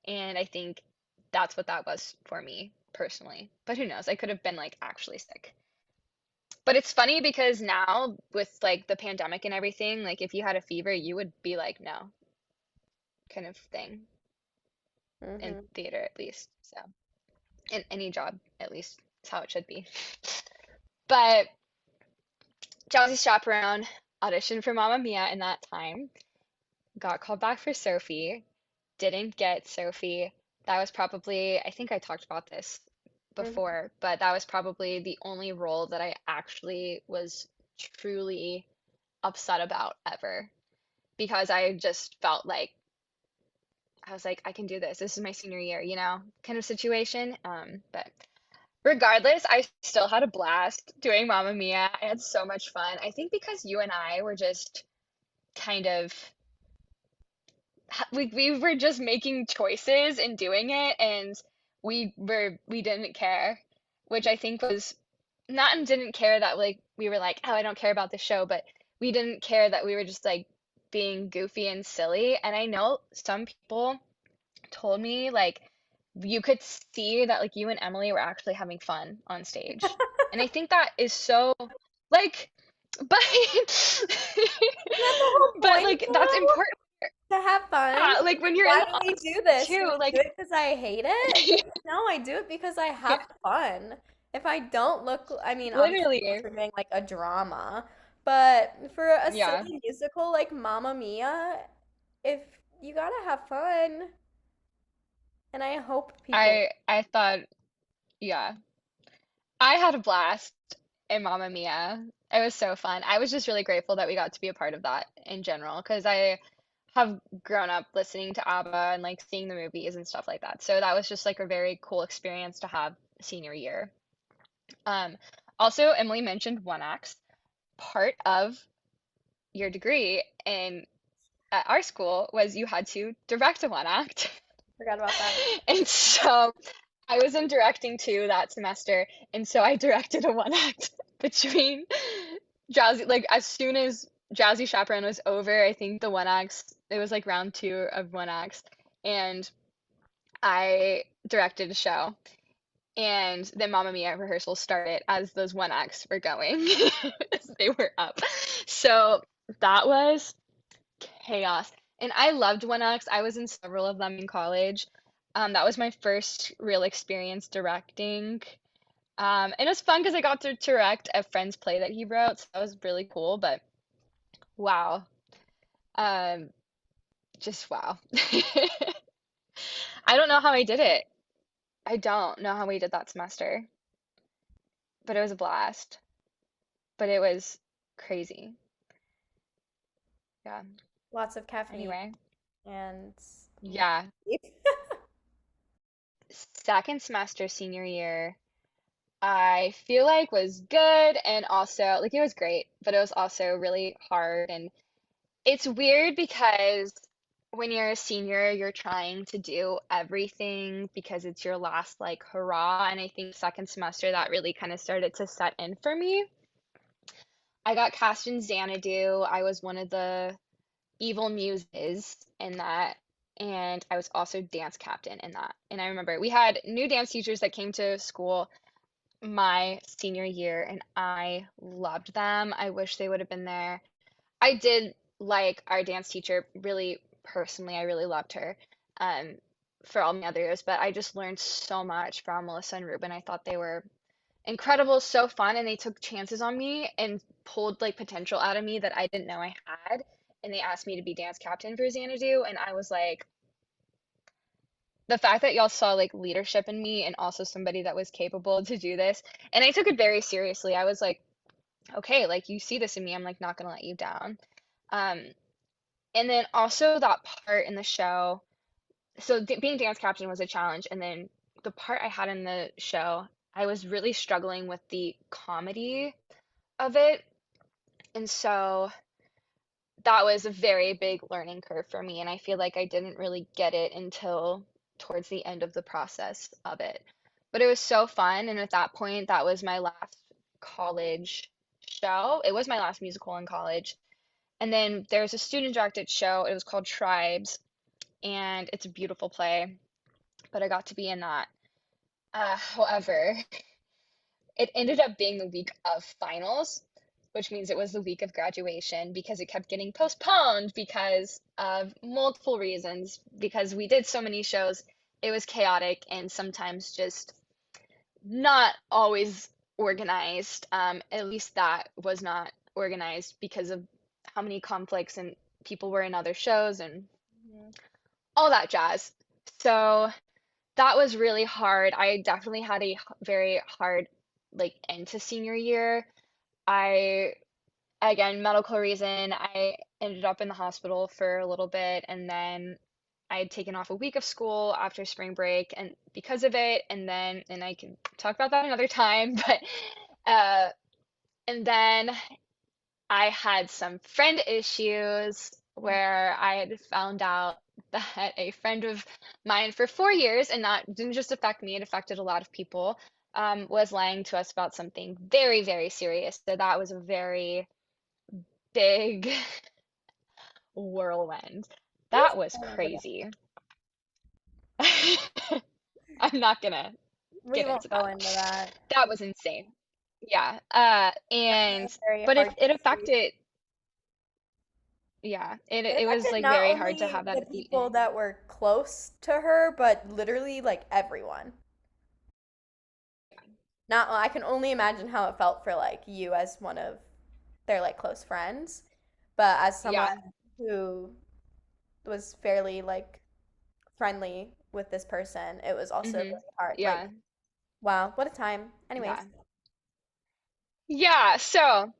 And I think that's what that was for me personally. But who knows? I could have been like actually sick. But it's funny because now with like the pandemic and everything, like if you had a fever, you would be like, no, kind of thing in Hmm. theater at least. So. In any job, at least. That's how it should be. But Jazzy Chaperone auditioned for Mamma Mia in that time, got called back for Sophie, didn't get Sophie. That was probably, I think I talked about this Hmm. before, but that was probably the only role that I actually was truly upset about ever because I just felt like I was like, I can do this. This is my senior year, kind of situation. But regardless, I still had a blast doing Mamma Mia. I had so much fun. I think because you and I were just kind of we were just making choices and doing it, and we didn't care, which I think was not and didn't care that like we were like, oh, I don't care about the show, but we didn't care that we were just like being goofy and silly. And I know some people told me like you could see that like you and Emily were actually having fun on stage. And I think that is so like but That's the whole but point, like that's though, important to have fun. like when you're in Why the do we do this? Do too we do like it because I hate it? No, I do it because I have fun. If I don't look, I mean, obviously, unless literally we're doing like a drama, but for a yeah silly musical like Mamma Mia, if you gotta have fun, and I hope people. I thought yeah I had a blast in Mamma Mia. It was so fun. I was just really grateful that we got to be a part of that in general because I have grown up listening to ABBA and like seeing the movies and stuff like that. So that was just like a very cool experience to have senior year. Um, Also, Emily mentioned one acts. Part of your degree in at our school was you had to direct a one act. Forgot about that. And so I was in directing too that semester, and so I directed a one act between Jazzy, like as soon as Jazzy Chaperone was over, I think the one acts, it was like round two of one acts, and I directed a show. And then Mamma Mia rehearsals started as those one acts were going, as they were up. So that was chaos. And I loved one acts. I was in several of them in college. That was my first real experience directing. And it was fun because I got to direct a friend's play that he wrote, so that was really cool. But wow, um, just wow. I don't know how I did it. I don't know how we did that semester, but it was a blast. But it was crazy. Yeah. Lots of caffeine Anyway, and yeah. Second semester senior year, I feel like was good and also like it was great, but it was also really hard and it's weird because when you're a senior, you're trying to do everything because it's your last like hurrah. And I think second semester that really kind of started to set in for me. I got cast in Xanadu. I was one of the evil muses in that. And I was also dance captain in that. And I remember we had new dance teachers that came to school my senior year, and I loved them. I wish they would have been there. I did like our dance teacher really personally. I really loved her um, for all my other years, but I just learned so much from Melissa and Ruben. I thought they were incredible, so fun, and they took chances on me and pulled like potential out of me that I didn't know I had. And they asked me to be dance captain for Xanadu, and I was like, the fact that y'all saw like leadership in me and also somebody that was capable to do this, and I took it very seriously. I was like, okay, like you see this in me, I'm like not gonna let you down. Um, and then also that part in the show, so being dance captain was a challenge, and then the part I had in the show, I was really struggling with the comedy of it, and so that was a very big learning curve for me, and I feel like I didn't really get it until towards the end of the process of it. But it was so fun, and at that point, that was my last college show. It was my last musical in college. And then there's a student-directed show. It was called Tribes, and it's a beautiful play, but I got to be in that. However, it ended up being the week of finals, which means it was the week of graduation because it kept getting postponed because of multiple reasons. Because we did so many shows, it was chaotic and sometimes just not always organized. At least that was not organized because of how many conflicts and people were in other shows and Mhm. all that jazz. So that was really hard. I definitely had a very hard like end to senior year. I again, medical reason, I ended up in the hospital for a little bit and then I had taken off a week of school after spring break and because of it and I can talk about that another time, but uh and then I had some friend issues where I had found out that a friend of mine for 4 years, and not didn't just affect me, it affected a lot of people, was lying to us about something very, very serious. So that was a very big whirlwind. I'm That was sorry about that. crazy. I'm not gonna We get won't into go that. into that. That was insane. Yeah. Definitely very But hard it to see. affected, yeah, It it was affected like not very hard to only have that the at the people end. that were close to her, but literally like everyone. Not, I can only imagine how it felt for like you as one of their like close friends, but as Yeah. someone who was fairly like friendly with this person, it was also Hmm. really hard. Like, Yeah. wow, what a time. Yeah. Anyways. Yeah. So,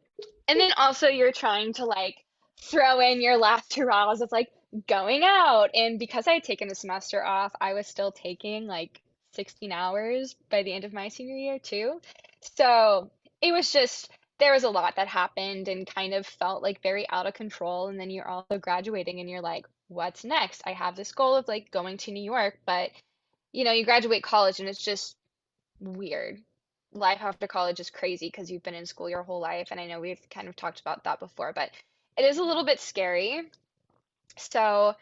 and then also you're trying to like throw in your last hurrahs of like going out. And because I had taken a semester off, I was still taking like 16 hours by the end of my senior year too. So it was just, there was a lot that happened and kind of felt like very out of control. And then you're also graduating and you're like, what's next? I have this goal of like going to New York, but you graduate college and it's just weird. Life after college is crazy because you've been in school your whole life, and I know we've kind of talked about that before, but it is a little bit scary. So,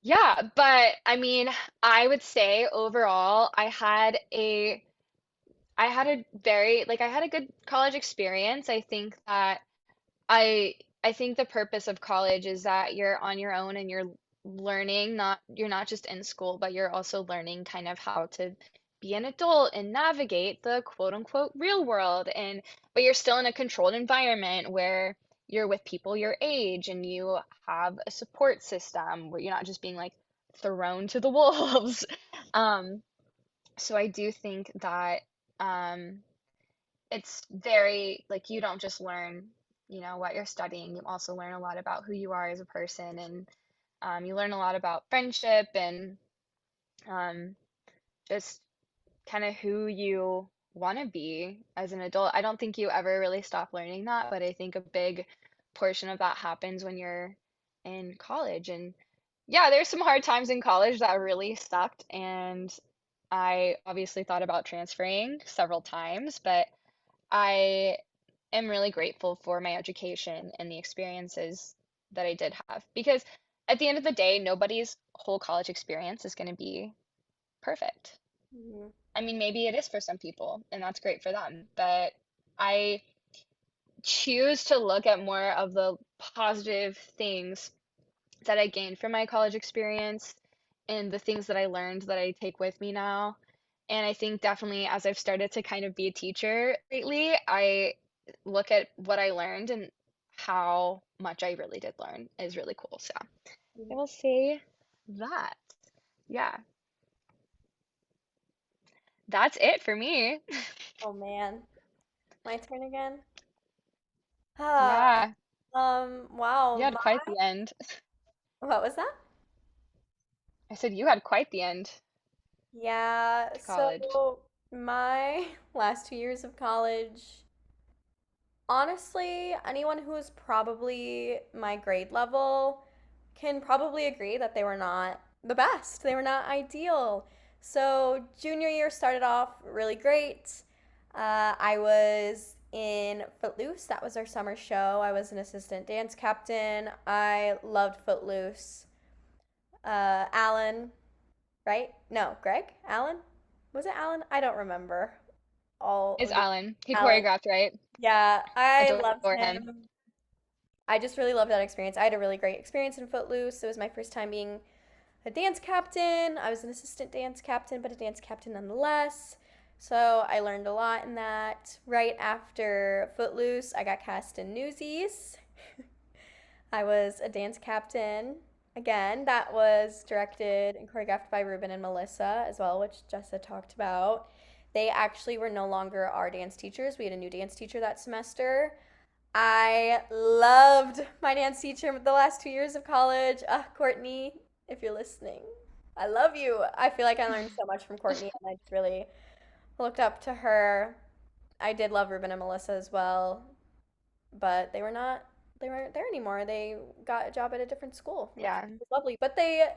yeah, but I mean, I would say overall, I had a very like I had a good college experience. I think that I I think the purpose of college is that you're on your own and you're learning, not you're not just in school, but you're also learning kind of how to be an adult and navigate the quote unquote real world and but you're still in a controlled environment where you're with people your age and you have a support system where you're not just being like thrown to the wolves. Um, so I do think that um it's very like you don't just learn, what you're studying, you also learn a lot about who you are as a person and you learn a lot about friendship and um, just kind of who you want to be as an adult. I don't think you ever really stop learning that, but I think a big portion of that happens when you're in college. And yeah, there's some hard times in college that really sucked, and I obviously thought about transferring several times, but I am really grateful for my education and the experiences that I did have because at the end of the day, nobody's whole college experience is going to be perfect. Mhm. I mean, maybe it is for some people, and that's great for them, but I choose to look at more of the positive things that I gained from my college experience and the things that I learned that I take with me now. And I think definitely as I've started to kind of be a teacher lately, I look at what I learned and how much I really did learn is really cool. So I will say that. Yeah, that's it for me. Oh man, my turn again. Ah, Yeah, you wow. had quite the end. What was that? I said you had quite the end Yeah, to college. so my last 2 years of college, honestly, anyone who's probably my grade level can probably agree that they were not the best. They were not ideal. So, junior year started off really great. I was in Footloose. That was our summer show. I was an assistant dance captain. I loved Footloose. Alan, right? No, Greg? Alan? Was it Alan? I don't remember all Is of the Alan. He Alan. choreographed, right? Yeah, I loved Adore him. him. I just really loved that experience. I had a really great experience in Footloose. It was my first time being a dance captain. I was an assistant dance captain, but a dance captain nonetheless. So I learned a lot in that. Right after Footloose, I got cast in Newsies. I was a dance captain. Again, that was directed and choreographed by Ruben and Melissa as well, which Jessa talked about. They actually were no longer our dance teachers. We had a new dance teacher that semester. I loved my dance teacher the last 2 years of college. Courtney, if you're listening, I love you. I feel like I learned so much from Courtney, and I just really looked up to her. I did love Ruben and Melissa as well, but they weren't there anymore. They got a job at a different school, which Yeah. was lovely. But they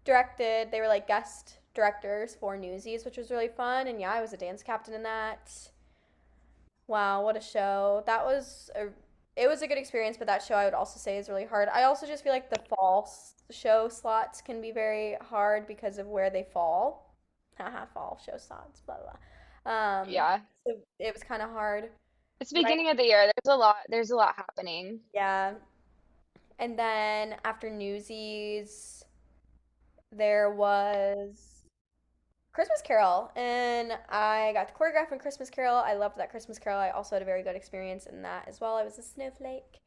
were like guest directors for Newsies, which was really fun. And yeah, I was a dance captain in that. Wow, what a show. It was a good experience, but that show I would also say is really hard. I also just feel like the show slots can be very hard because of where they fall. Haha, fall show slots, blah blah. Yeah. So it was kind of hard. It's Right. beginning of the year. There's a lot happening. Yeah. And then after Newsies, there was Christmas Carol, and I got to choreograph in Christmas Carol. I loved that Christmas Carol. I also had a very good experience in that as well. I was a snowflake.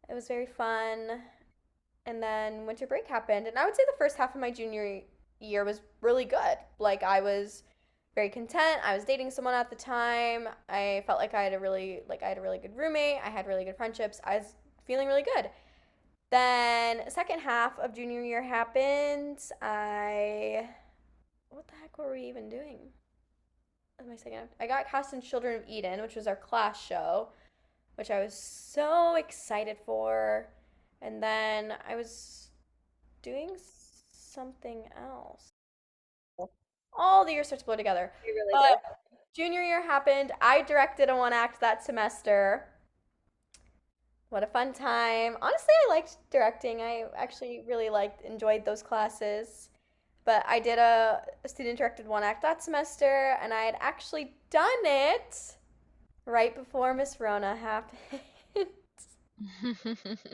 It was very fun. And then winter break happened, and I would say the first half of my junior year was really good. Like I was very content. I was dating someone at the time. I felt like I had a really good roommate. I had really good friendships. I was feeling really good. Then second half of junior year happened. I What the heck were we even doing? What am I saying? I got cast in Children of Eden, which was our class show, which I was so excited for. And then I was doing something else. All the years start to blur together. You really But do. junior year happened. I directed a one act that semester. What a fun time. Honestly, I liked directing. I actually really enjoyed those classes. But I did a student directed one act that semester, and I had actually done it right before Miss Rona happened.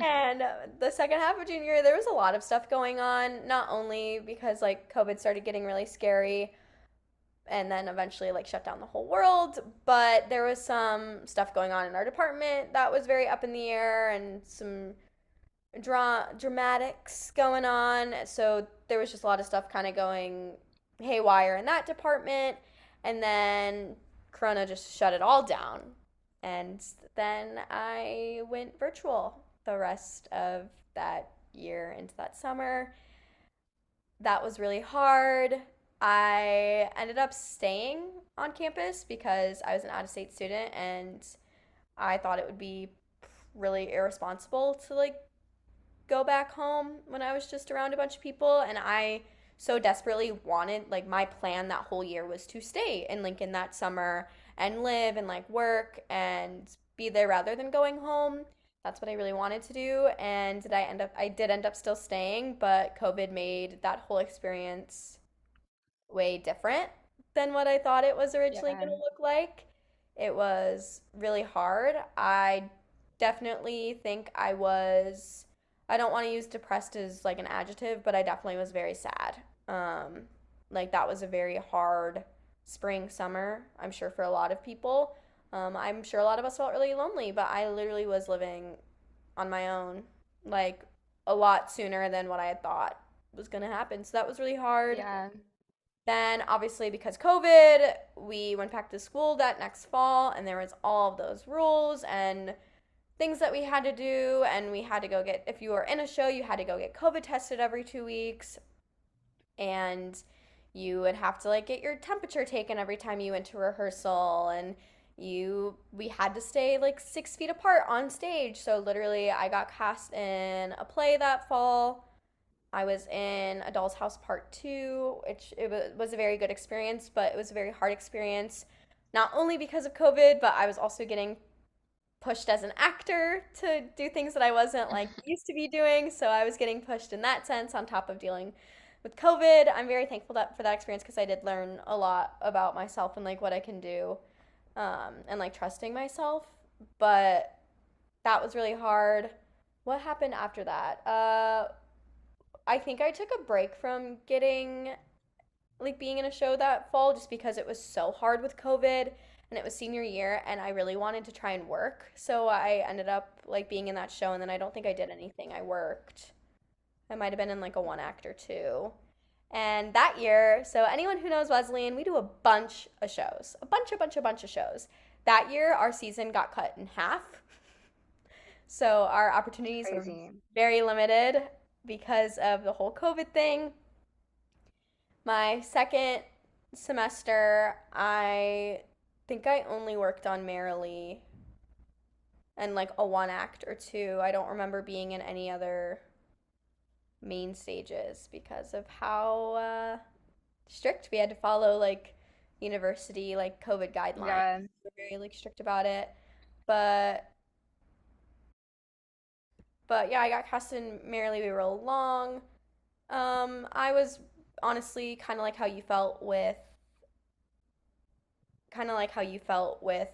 And the second half of junior year, there was a lot of stuff going on, not only because like COVID started getting really scary and then eventually like shut down the whole world, but there was some stuff going on in our department that was very up in the air and some dramatics going on. So there was just a lot of stuff kind of going haywire in that department. And then Corona just shut it all down. And then I went virtual the rest of that year into that summer. That was really hard. I ended up staying on campus because I was an out of state student and I thought it would be really irresponsible to like go back home when I was just around a bunch of people. And I so desperately wanted, like, my plan that whole year was to stay in Lincoln that summer and live and like work and be there rather than going home. That's what I really wanted to do. And I did end up still staying, but COVID made that whole experience way different than what I thought it was originally Yeah. going to look like. It was really hard. I definitely think I don't want to use depressed as like an adjective, but I definitely was very sad. Like that was a very hard spring, summer, I'm sure for a lot of people. I'm sure a lot of us felt really lonely, but I literally was living on my own, like a lot sooner than what I had thought was going to happen. So that was really hard. Yeah. Then, obviously, because COVID, we went back to school that next fall, and there was all of those rules and things that we had to do, and we had to go get, if you were in a show, you had to go get COVID tested every 2 weeks, and you would have to like get your temperature taken every time you went to rehearsal, and we had to stay like 6 feet apart on stage. So literally, I got cast in a play that fall. I was in A Doll's House Part 2, which was a very good experience, but it was a very hard experience, not only because of COVID, but I was also getting pushed as an actor to do things that I wasn't like used to be doing. So I was getting pushed in that sense on top of dealing with COVID. I'm very thankful for that experience because I did learn a lot about myself and like what I can do, and like trusting myself. But that was really hard. What happened after that? I think I took a break from getting like being in a show that fall just because it was so hard with COVID and it was senior year and I really wanted to try and work. So I ended up like being in that show and then I don't think I did anything. I worked. I might have been in like a one act or two. And that year, so anyone who knows Wesleyan, we do a bunch of shows, a bunch of shows. That year, our season got cut in half. So our opportunities were Crazy. very limited because of the whole COVID thing. My second semester, I think I only worked on Merrily and like a one act or two. I don't remember being in any other main stages because of how strict we had to follow like university like COVID guidelines. Yeah. We're very like strict about it. But yeah, I got cast in Merrily We Roll Along. I was honestly kind of like how you felt with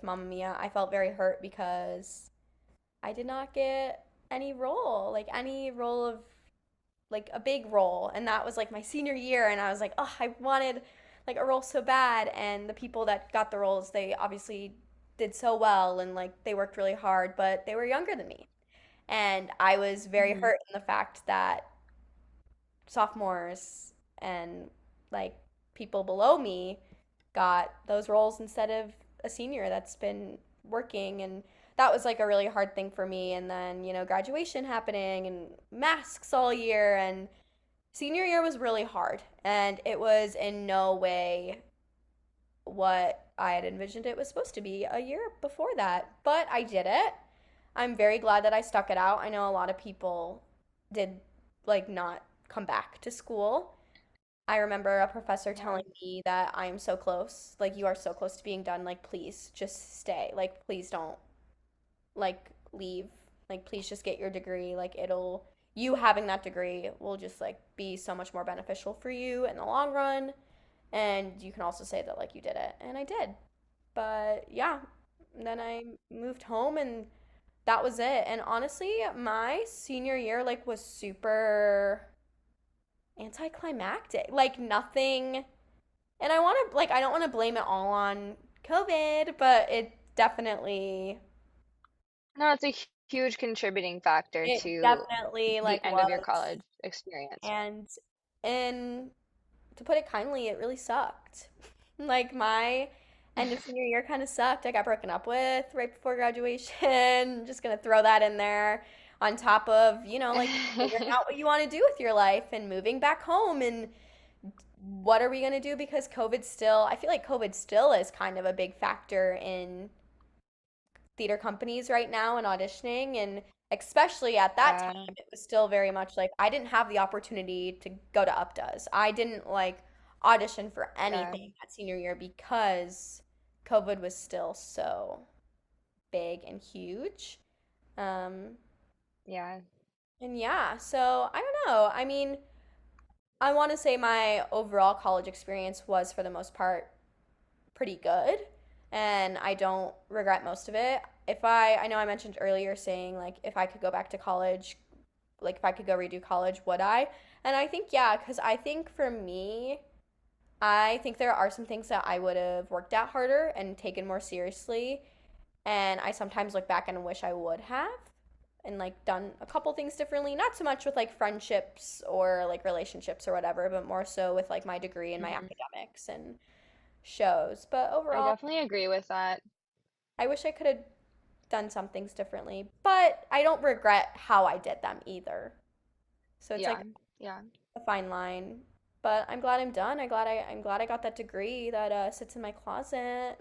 Mamma Mia. I felt very hurt because I did not get any role of like a big role, and that was like my senior year, and I was like, oh, I wanted like a role so bad, and the people that got the roles, they obviously did so well, and like they worked really hard, but they were younger than me, and I was very Hmm. hurt in the fact that sophomores and like people below me got those roles instead of a senior that's been working, and that was like a really hard thing for me. And then graduation happening and masks all year, and senior year was really hard, and it was in no way what I had envisioned it was supposed to be a year before that, but I did it. I'm very glad that I stuck it out. I know a lot of people did like not come back to school. I remember a professor Yeah. telling me that I am so close, like you are so close to being done, like please just stay. Like please don't like leave. Like please just get your degree. Like it'll you having that degree will just like be so much more beneficial for you in the long run. And you can also say that like you did it. And I did. But yeah, then I moved home and that was it. And honestly, my senior year like was super anticlimactic. Like nothing, and I don't want to blame it all on COVID, but No, it's a huge contributing factor it to definitely the like end of your was. college experience. And and to put it kindly, it really sucked. Like my end of senior year kind of sucked. I got broken up with right before graduation. Just gonna throw that in there on top of, like figuring out what you want to do with your life and moving back home and what are we going to do because I feel like COVID still is kind of a big factor in theater companies right now and auditioning. And especially at that Yeah, time, it was still very much like I didn't have the opportunity to go to UpDoes. I didn't like audition for yeah, anything that senior year because COVID was still so big and huge. Um, yeah. and yeah, so I don't know. I mean, I want to say my overall college experience was for the most part pretty good and I don't regret most of it. I know I mentioned earlier saying like if I could go back to college, like if I could go redo college, would I? And I think yeah, cuz I think for me I think there are some things that I would have worked at harder and taken more seriously. And I sometimes look back and wish I would have and like done a couple things differently. Not so much with like friendships or like relationships or whatever, but more so with like my degree and my Hmm. academics and shows. But I overall, definitely agree with that. I wish I could have done some things differently, but I don't regret how I did them either. So it's like Yeah. Yeah. a fine line. But I'm glad I'm done. I'm glad I got that degree that sits in my closet.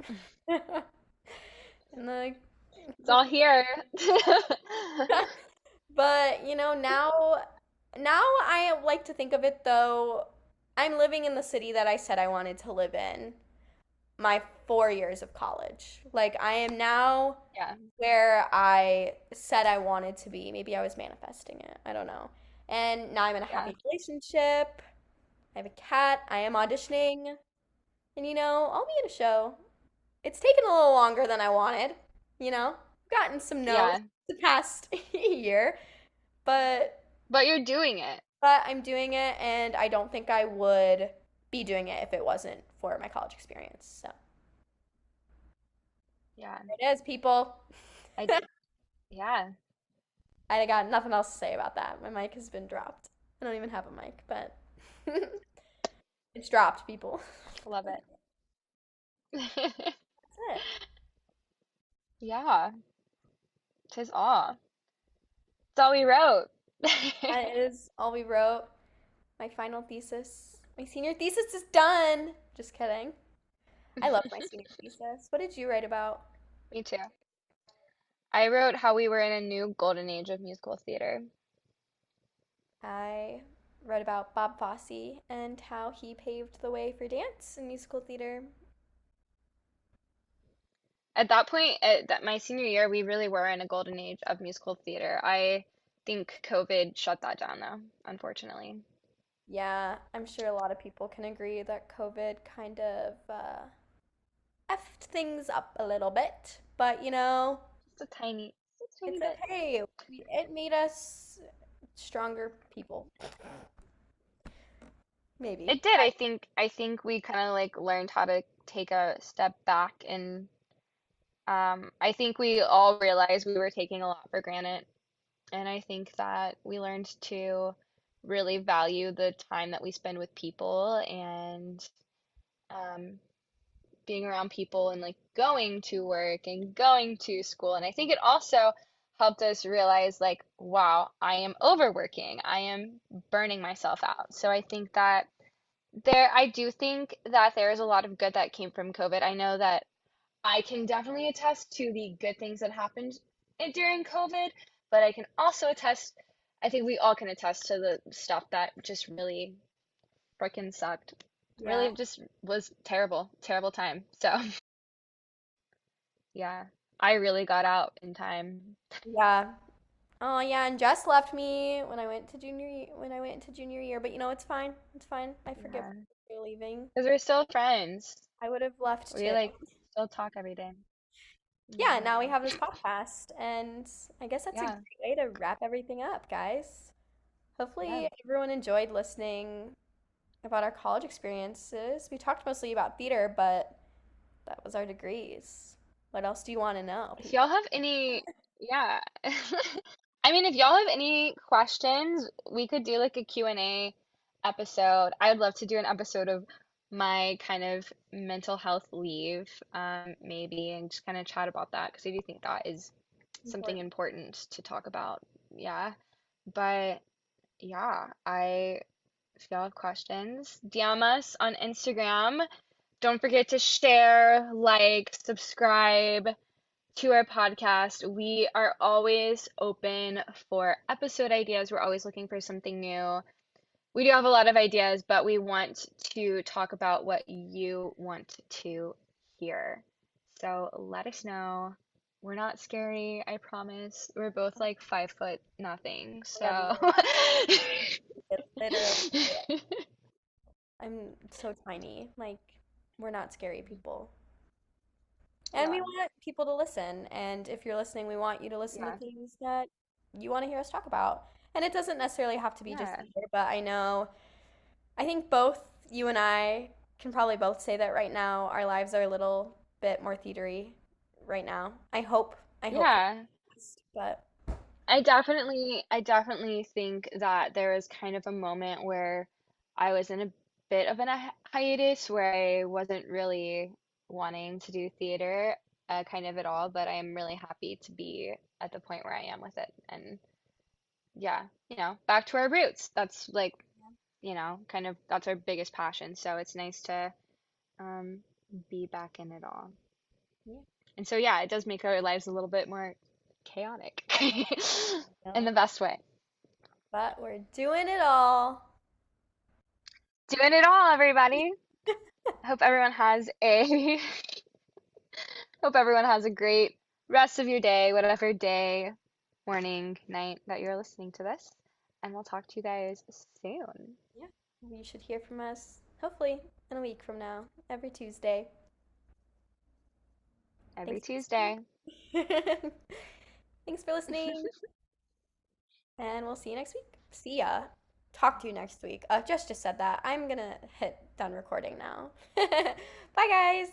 And It's all here. but now I like to think of it though, I'm living in the city that I said I wanted to live in my 4 years of college. Like I am now Yeah. where I said I wanted to be. Maybe I was manifesting it. I don't know. And now I'm in a Yeah. happy relationship. I have a cat. I am auditioning. And I'll be in a show. It's taken a little longer than I wanted, you know? Gotten some no's Yeah. the past year, but But you're doing it. I'm doing it and I don't think I would be doing it if it wasn't for my college experience. So, Yeah. there it is, people. I yeah. I got nothing else to say about that. My mic has been dropped. I don't even have a mic, but it's dropped, people. Love it. That's it. Yeah. 'Tis all. It's all we wrote. That is all we wrote. My final thesis. My senior thesis is done. Just kidding. I love my senior thesis. What did you write about? Me too. I wrote how we were in a new golden age of musical theater. I read about Bob Fosse and how he paved the way for dance and musical theater. At that point, at that my senior year, we really were in a golden age of musical theater. I think COVID shut that down, though, unfortunately. Yeah, I'm sure a lot of people can agree that COVID kind of effed things up a little bit. But Just a tiny it's bit. okay. It made us stronger people. Maybe. It did. I think we kind of like learned how to take a step back, and I think we all realized we were taking a lot for granted. And I think that we learned to really value the time that we spend with people and um, being around people and like going to work and going to school. And I think it also helped us realize like, wow, I am overworking. I am burning myself out. So I think that I do think that there is a lot of good that came from COVID. I know that I can definitely attest to the good things that happened during COVID, but I can also attest, I think we all can attest to the stuff that just really freaking sucked. Yeah. Really just was terrible, terrible time. So, yeah, I really got out in time. Yeah. Oh yeah, and Jess left me when I went into junior year, but it's fine. It's fine. I forgive Yeah, her for leaving. because we're still friends. I would have left We too. like still talk every day. Yeah, Yeah, now we have this podcast, and I guess that's a yeah, great way to wrap everything up, guys. yeah. Hopefully, everyone enjoyed listening about our college experiences. We talked mostly about theater, but that was our degrees. What else do you want to know, If y'all people? have any, yeah. I mean, if y'all have any questions, we could do like a Q&A episode. I would love to do an episode of my kind of mental health leave, maybe, and just kind of chat about that because I do think that is something Important. important to talk about. Yeah. But yeah, if y'all have questions, DM us on Instagram. Don't forget to share, like, subscribe to our podcast. We are always open for episode ideas. We're always looking for something new. We do have a lot of ideas, but we want to talk about what you want to hear. So let us know. We're not scary, I promise. We're both like 5 foot nothing. So Literally, literally. I'm so tiny. Like, we're not scary people. And we yeah, want people to listen. And if you're listening, we want you to listen to yeah, things that you want to hear us talk about. And it doesn't necessarily have to be just yeah, theater, but I think both you and I can probably both say that right now our lives are a little bit more theatery right now. I hope for Yeah. the best, but I definitely think that there was kind of a moment where I was in a bit of an hiatus where I wasn't really wanting to do theater kind of at all, but I am really happy to be at the point where I am with it. And yeah, back to our roots. That's like, kind of that's our biggest passion. So it's nice to um be back in it all. Yeah. And so yeah, it does make our lives a little bit more chaotic in the no. best way. But we're doing it all. Doing it all, everybody. Hope everyone has a hope everyone has a great rest of your day, whatever day, morning, night that you're listening to this. And we'll talk to you guys soon. Yeah. You should hear from us hopefully in a week from now, every Tuesday. Every Thanks for Tuesday. listening. Thanks for listening, and we'll see you next week. See ya. Talk to you next week. Just said that. I'm gonna hit done recording now. Bye, guys.